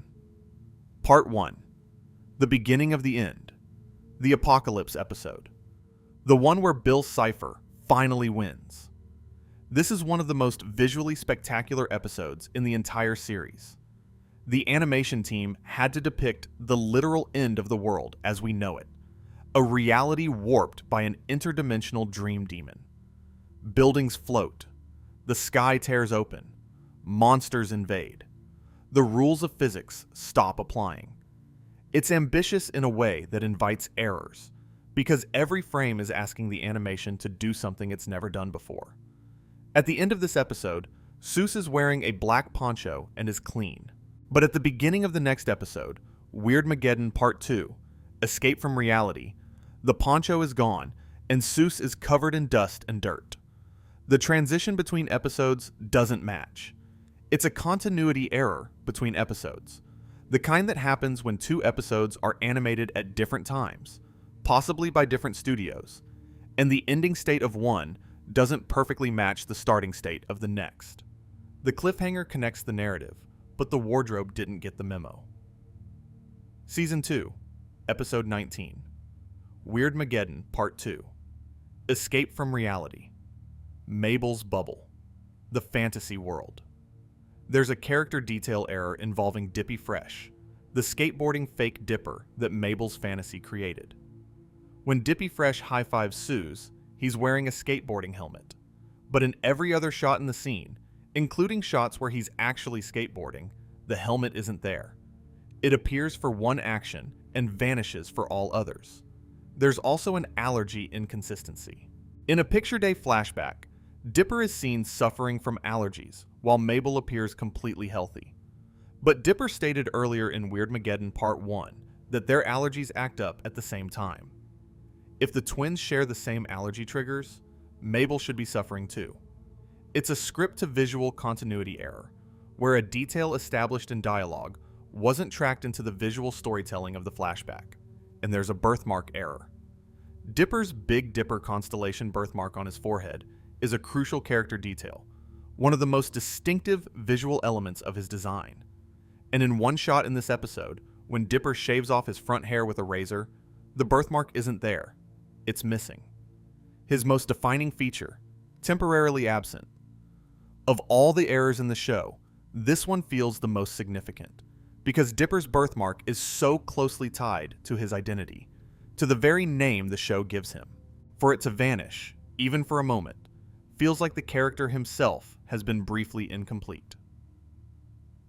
Part 1, The Beginning of the End, the Apocalypse episode. The one where Bill Cipher finally wins. This is one of the most visually spectacular episodes in the entire series. The animation team had to depict the literal end of the world as we know it, a reality warped by an interdimensional dream demon. Buildings float, the sky tears open, monsters invade. The rules of physics stop applying. It's ambitious in a way that invites errors, because every frame is asking the animation to do something it's never done before. At the end of this episode, Seuss is wearing a black poncho and is clean. But at the beginning of the next episode, Weirdmageddon Part 2, Escape from Reality, the poncho is gone and Seuss is covered in dust and dirt. The transition between episodes doesn't match. It's a continuity error between episodes, the kind that happens when two episodes are animated at different times, possibly by different studios, and the ending state of one doesn't perfectly match the starting state of the next. The cliffhanger connects the narrative, but the wardrobe didn't get the memo. Season 2, Episode 19, Weirdmageddon Part 2, Escape from Reality, Mabel's Bubble, The Fantasy World. There's a character detail error involving Dippy Fresh, the skateboarding fake dipper that Mabel's fantasy created. When Dippy Fresh high-fives Suze, he's wearing a skateboarding helmet. But in every other shot in the scene, including shots where he's actually skateboarding, the helmet isn't there. It appears for one action and vanishes for all others. There's also an allergy inconsistency. In a picture day flashback, Dipper is seen suffering from allergies, while Mabel appears completely healthy. But Dipper stated earlier in Weirdmageddon Part 1 that their allergies act up at the same time. If the twins share the same allergy triggers, Mabel should be suffering too. It's a script-to-visual continuity error, where a detail established in dialogue wasn't tracked into the visual storytelling of the flashback, and there's a birthmark error. Dipper's Big Dipper constellation birthmark on his forehead is a crucial character detail, one of the most distinctive visual elements of his design. And in one shot in this episode, when Dipper shaves off his front hair with a razor, the birthmark isn't there. It's missing. His most defining feature, temporarily absent. Of all the errors in the show, this one feels the most significant, because Dipper's birthmark is so closely tied to his identity, to the very name the show gives him. For it to vanish, even for a moment, feels like the character himself has been briefly incomplete.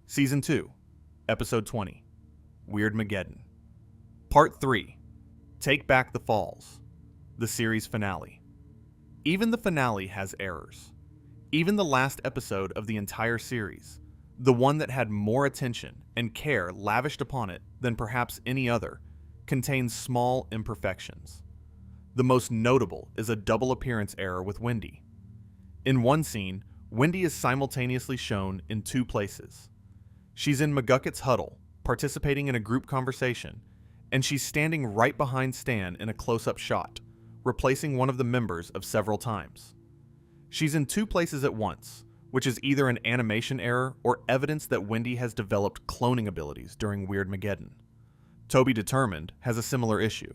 Season 2, Episode 20, Weirdmageddon. Part 3, Take Back the Falls, the series finale. Even the finale has errors. Even the last episode of the entire series, the one that had more attention and care lavished upon it than perhaps any other, contains small imperfections. The most notable is a double appearance error with Wendy. In one scene, Wendy is simultaneously shown in two places. She's in McGucket's huddle, participating in a group conversation, and she's standing right behind Stan in a close-up shot, replacing one of the members of several times. She's in two places at once, which is either an animation error or evidence that Wendy has developed cloning abilities during Weirdmageddon. Toby Determined has a similar issue.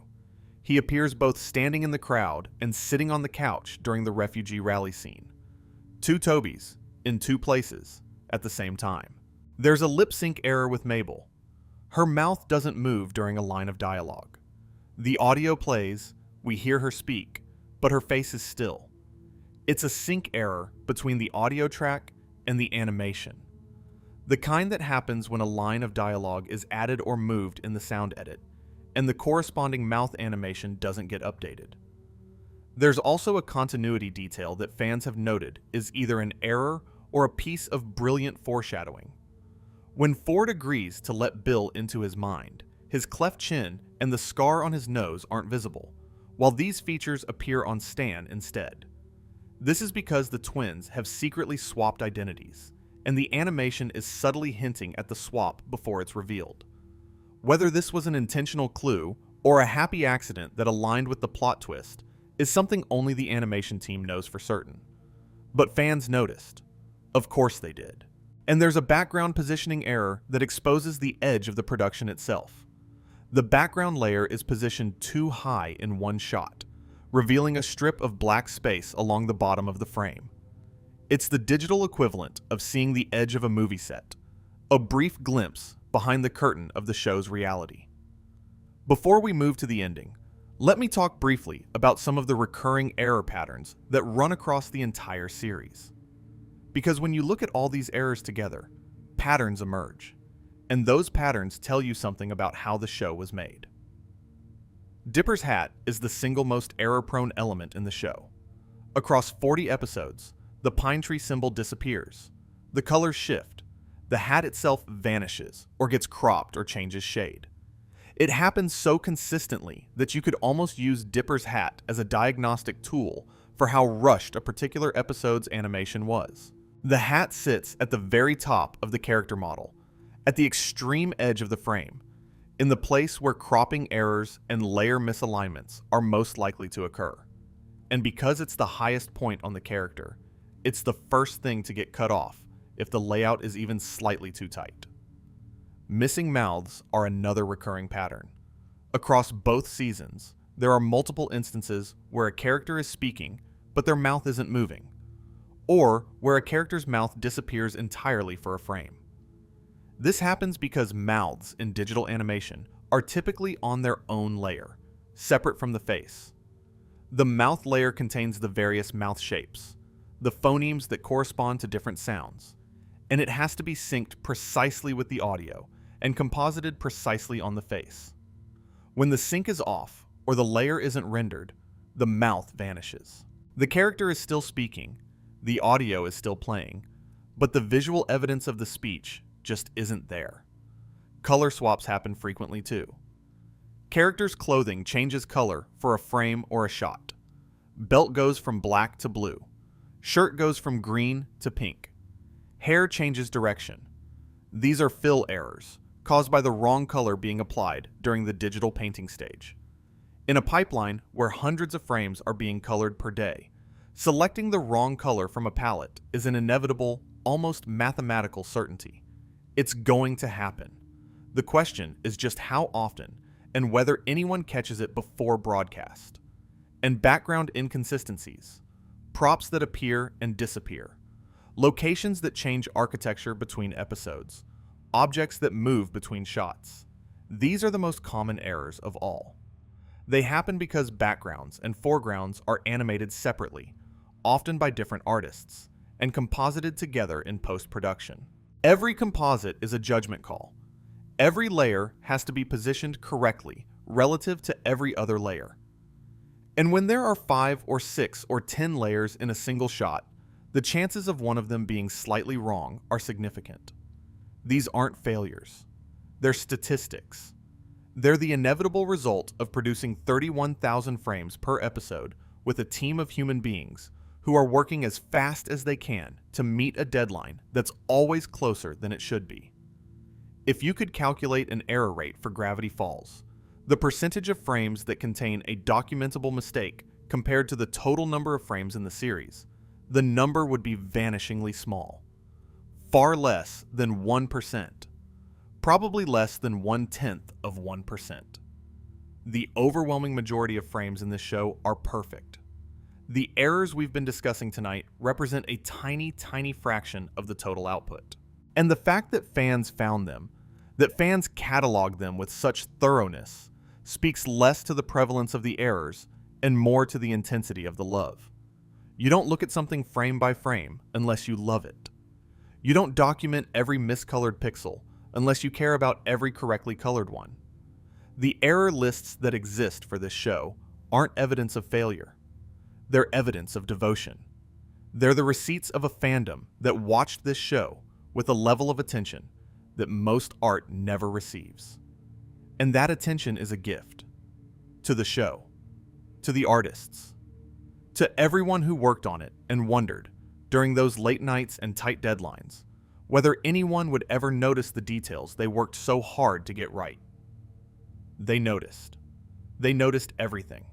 He appears both standing in the crowd and sitting on the couch during the refugee rally scene. Two Tobys, in two places, at the same time. There's a lip sync error with Mabel. Her mouth doesn't move during a line of dialogue. The audio plays, we hear her speak, but her face is still. It's a sync error between the audio track and the animation. The kind that happens when a line of dialogue is added or moved in the sound edit, and the corresponding mouth animation doesn't get updated. There's also a continuity detail that fans have noted is either an error or a piece of brilliant foreshadowing. When Ford agrees to let Bill into his mind, his cleft chin and the scar on his nose aren't visible, while these features appear on Stan instead. This is because the twins have secretly swapped identities, and the animation is subtly hinting at the swap before it's revealed. Whether this was an intentional clue or a happy accident that aligned with the plot twist is something only the animation team knows for certain. But fans noticed. Of course they did. And there's a background positioning error that exposes the edge of the production itself. The background layer is positioned too high in one shot, revealing a strip of black space along the bottom of the frame. It's the digital equivalent of seeing the edge of a movie set, a brief glimpse behind the curtain of the show's reality. Before we move to the ending, let me talk briefly about some of the recurring error patterns that run across the entire series. Because when you look at all these errors together, patterns emerge, and those patterns tell you something about how the show was made. Dipper's hat is the single most error-prone element in the show. Across 40 episodes, the pine tree symbol disappears, the colors shift, the hat itself vanishes or gets cropped or changes shade. It happens so consistently that you could almost use Dipper's hat as a diagnostic tool for how rushed a particular episode's animation was. The hat sits at the very top of the character model, at the extreme edge of the frame, in the place where cropping errors and layer misalignments are most likely to occur. And because it's the highest point on the character, it's the first thing to get cut off if the layout is even slightly too tight. Missing mouths are another recurring pattern. Across both seasons, there are multiple instances where a character is speaking, but their mouth isn't moving, or where a character's mouth disappears entirely for a frame. This happens because mouths in digital animation are typically on their own layer, separate from the face. The mouth layer contains the various mouth shapes, the phonemes that correspond to different sounds, and it has to be synced precisely with the audio and composited precisely on the face. When the sync is off, or the layer isn't rendered, the mouth vanishes. The character is still speaking, the audio is still playing, but the visual evidence of the speech just isn't there. Color swaps happen frequently too. Characters' clothing changes color for a frame or a shot. Belt goes from black to blue. Shirt goes from green to pink. Hair changes direction. These are fill errors, caused by the wrong color being applied during the digital painting stage. In a pipeline where hundreds of frames are being colored per day, selecting the wrong color from a palette is an inevitable, almost mathematical certainty. It's going to happen. The question is just how often and whether anyone catches it before broadcast. And background inconsistencies, props that appear and disappear, locations that change architecture between episodes, objects that move between shots. These are the most common errors of all. They happen because backgrounds and foregrounds are animated separately, often by different artists, and composited together in post-production. Every composite is a judgment call. Every layer has to be positioned correctly relative to every other layer. And when there are 5 or 6 or 10 layers in a single shot, the chances of one of them being slightly wrong are significant. These aren't failures. They're statistics. They're the inevitable result of producing 31,000 frames per episode with a team of human beings who are working as fast as they can to meet a deadline that's always closer than it should be. If you could calculate an error rate for Gravity Falls, the percentage of frames that contain a documentable mistake compared to the total number of frames in the series, the number would be vanishingly small. Far less than 1%. Probably less than 1/10 of 1%. The overwhelming majority of frames in this show are perfect. The errors we've been discussing tonight represent a tiny, tiny fraction of the total output. And the fact that fans found them, that fans cataloged them with such thoroughness, speaks less to the prevalence of the errors and more to the intensity of the love. You don't look at something frame by frame unless you love it. You don't document every miscolored pixel unless you care about every correctly colored one. The error lists that exist for this show aren't evidence of failure. They're evidence of devotion. They're the receipts of a fandom that watched this show with a level of attention that most art never receives. And that attention is a gift. To the show. To the artists. To everyone who worked on it and wondered, during those late nights and tight deadlines, whether anyone would ever notice the details they worked so hard to get right. They noticed. They noticed everything.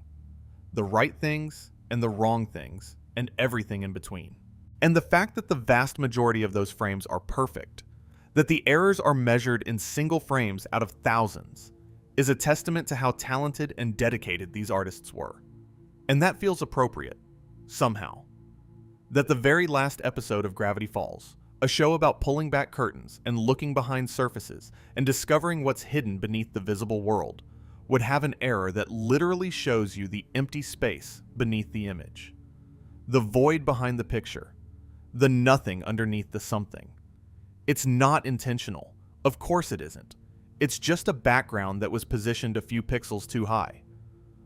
The right things and the wrong things and everything in between. And the fact that the vast majority of those frames are perfect, that the errors are measured in single frames out of thousands, is a testament to how talented and dedicated these artists were. And that feels appropriate, somehow. That the very last episode of Gravity Falls, a show about pulling back curtains and looking behind surfaces and discovering what's hidden beneath the visible world, would have an error that literally shows you the empty space beneath the image. The void behind the picture. The nothing underneath the something. It's not intentional. Of course it isn't. It's just a background that was positioned a few pixels too high.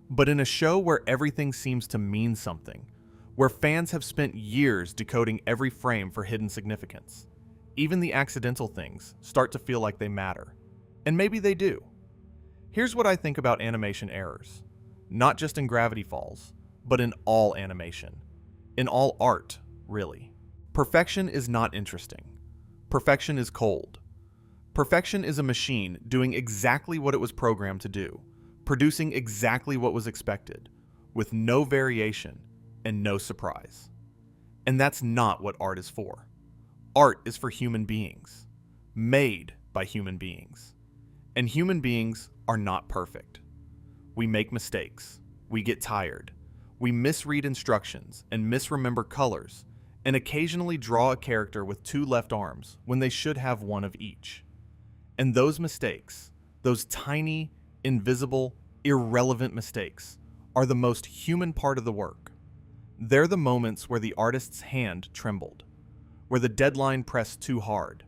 But in a show where everything seems to mean something, where fans have spent years decoding every frame for hidden significance, even the accidental things start to feel like they matter. And maybe they do. Here's what I think about animation errors. Not just in Gravity Falls, but in all animation. In all art, really. Perfection is not interesting. Perfection is cold. Perfection is a machine doing exactly what it was programmed to do, producing exactly what was expected, with no variation and no surprise. And that's not what art is for. Art is for human beings, made by human beings. And human beings are not perfect. We make mistakes, we get tired, we misread instructions and misremember colors, and occasionally draw a character with 2 left arms when they should have 1 of each. And those mistakes, those tiny, invisible, irrelevant mistakes, are the most human part of the work. They're the moments where the artist's hand trembled, where the deadline pressed too hard,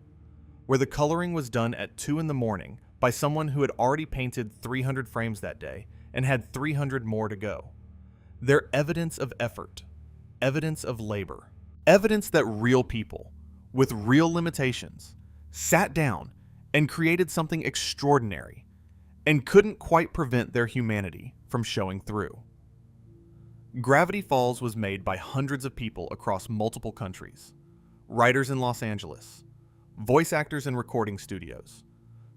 where the coloring was done at 2 in the morning by someone who had already painted 300 frames that day and had 300 more to go. They're evidence of effort, evidence of labor, evidence that real people, with real limitations, sat down and created something extraordinary and couldn't quite prevent their humanity from showing through. Gravity Falls was made by hundreds of people across multiple countries, writers in Los Angeles, voice actors in recording studios,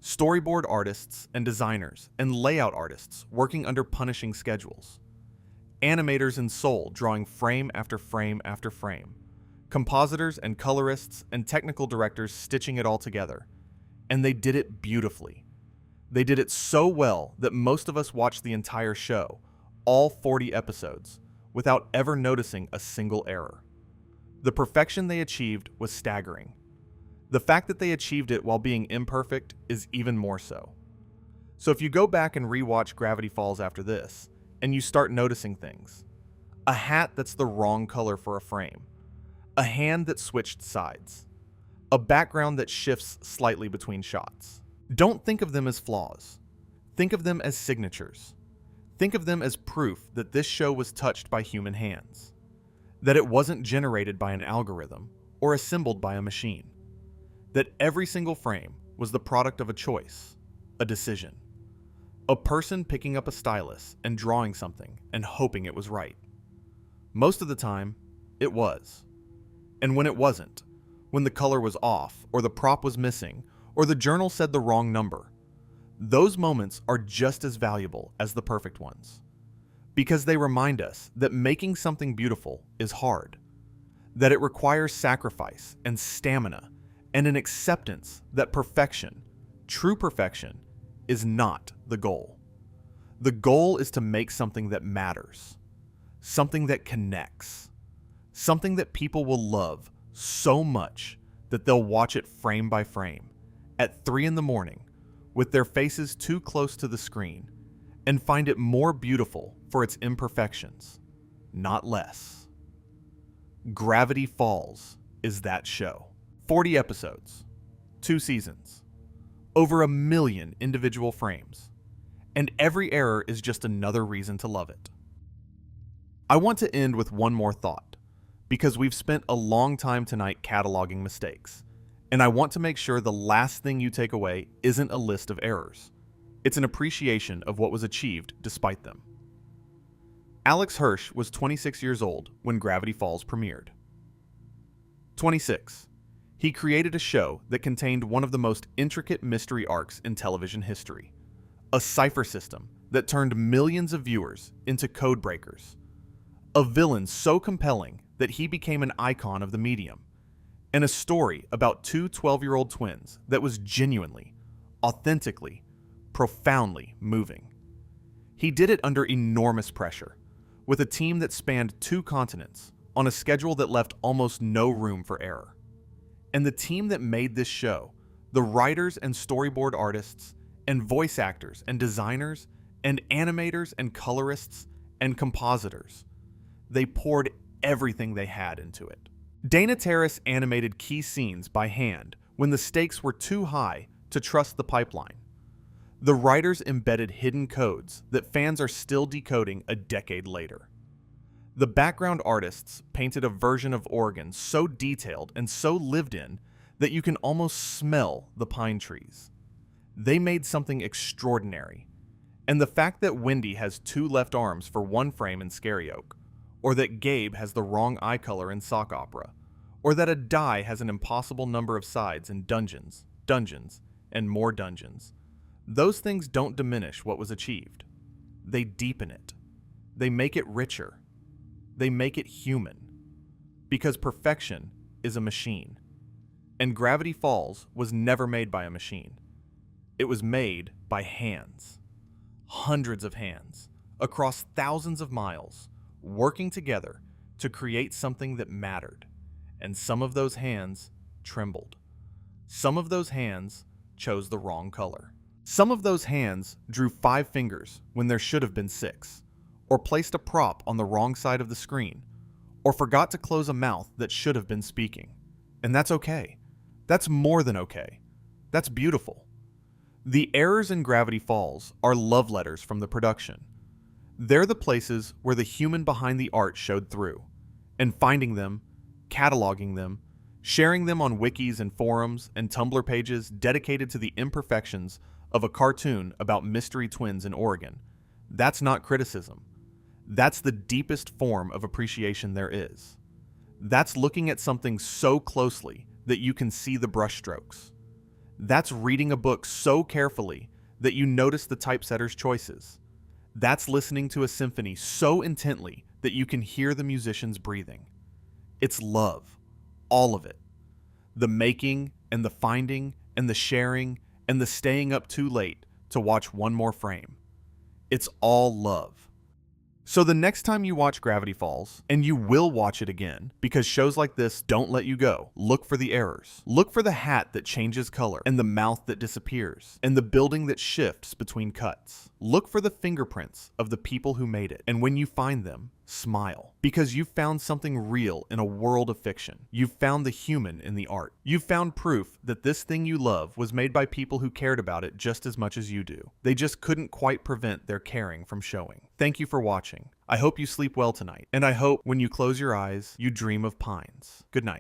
storyboard artists and designers and layout artists working under punishing schedules, animators in Seoul drawing frame after frame after frame, compositors and colorists and technical directors stitching it all together. And they did it beautifully. They did it so well that most of us watched the entire show, all 40 episodes, without ever noticing a single error. The perfection they achieved was staggering. The fact that they achieved it while being imperfect is even more so. So if you go back and rewatch Gravity Falls after this, and you start noticing things, a hat that's the wrong color for a frame, a hand that switched sides, a background that shifts slightly between shots. Don't think of them as flaws. Think of them as signatures. Think of them as proof that this show was touched by human hands, that it wasn't generated by an algorithm or assembled by a machine, that every single frame was the product of a choice, a decision, a person picking up a stylus and drawing something and hoping it was right. Most of the time, it was. And when it wasn't, when the color was off, or the prop was missing, or the journal said the wrong number, those moments are just as valuable as the perfect ones. Because they remind us that making something beautiful is hard, that it requires sacrifice and stamina, and an acceptance that perfection, true perfection, is not the goal. The goal is to make something that matters, something that connects, something that people will love so much that they'll watch it frame by frame at 3 in the morning with their faces too close to the screen and find it more beautiful for its imperfections, not less. Gravity Falls is that show. 40 episodes, 2 seasons, over 1 million individual frames, and every error is just another reason to love it. I want to end with one more thought, because we've spent a long time tonight cataloging mistakes, and I want to make sure the last thing you take away isn't a list of errors. It's an appreciation of what was achieved despite them. Alex Hirsch was 26 years old when Gravity Falls premiered. 26. He created a show that contained one of the most intricate mystery arcs in television history, a cipher system that turned millions of viewers into code breakers, a villain so compelling that he became an icon of the medium, and a story about 2 12-year-old twins that was genuinely, authentically, profoundly moving. He did it under enormous pressure, with a team that spanned 2 continents on a schedule that left almost no room for error. And the team that made this show, the writers and storyboard artists, and voice actors and designers, and animators and colorists and compositors, they poured everything they had into it. Dana Terrace animated key scenes by hand when the stakes were too high to trust the pipeline. The writers embedded hidden codes that fans are still decoding a decade later. The background artists painted a version of Oregon so detailed and so lived in that you can almost smell the pine trees. They made something extraordinary, And the fact that Wendy has 2 left arms for one frame in Scary Oak, or that Gabe has the wrong eye color in Sock Opera, or that a die has an impossible number of sides in Dungeons, Dungeons, and more Dungeons, those things don't diminish what was achieved. They deepen it. They make it richer. They make it human. Because perfection is a machine. And Gravity Falls was never made by a machine. It was made by hands. Hundreds of hands, across thousands of miles, working together to create something that mattered. And some of those hands trembled. Some of those hands chose the wrong color. Some of those hands drew 5 fingers when there should have been 6, or placed a prop on the wrong side of the screen, or forgot to close a mouth that should have been speaking. And that's okay. That's more than okay. That's beautiful. The errors in Gravity Falls are love letters from the production. They're the places where the human behind the art showed through, and finding them, cataloging them, sharing them on wikis and forums and Tumblr pages dedicated to the imperfections of a cartoon about mystery twins in Oregon. That's not criticism. That's the deepest form of appreciation there is. That's looking at something so closely that you can see the brushstrokes. That's reading a book so carefully that you notice the typesetter's choices. That's listening to a symphony so intently that you can hear the musicians breathing. It's love. All of it. The making and the finding and the sharing and the staying up too late to watch one more frame. It's all love. So the next time you watch Gravity Falls, and you will watch it again, because shows like this don't let you go, look for the errors. Look for the hat that changes color, and the mouth that disappears, and the building that shifts between cuts. Look for the fingerprints of the people who made it, and when you find them, smile. Because you've found something real in a world of fiction. You've found the human in the art. You've found proof that this thing you love was made by people who cared about it just as much as you do. They just couldn't quite prevent their caring from showing. Thank you for watching. I hope you sleep well tonight, and I hope when you close your eyes, you dream of pines. Good night.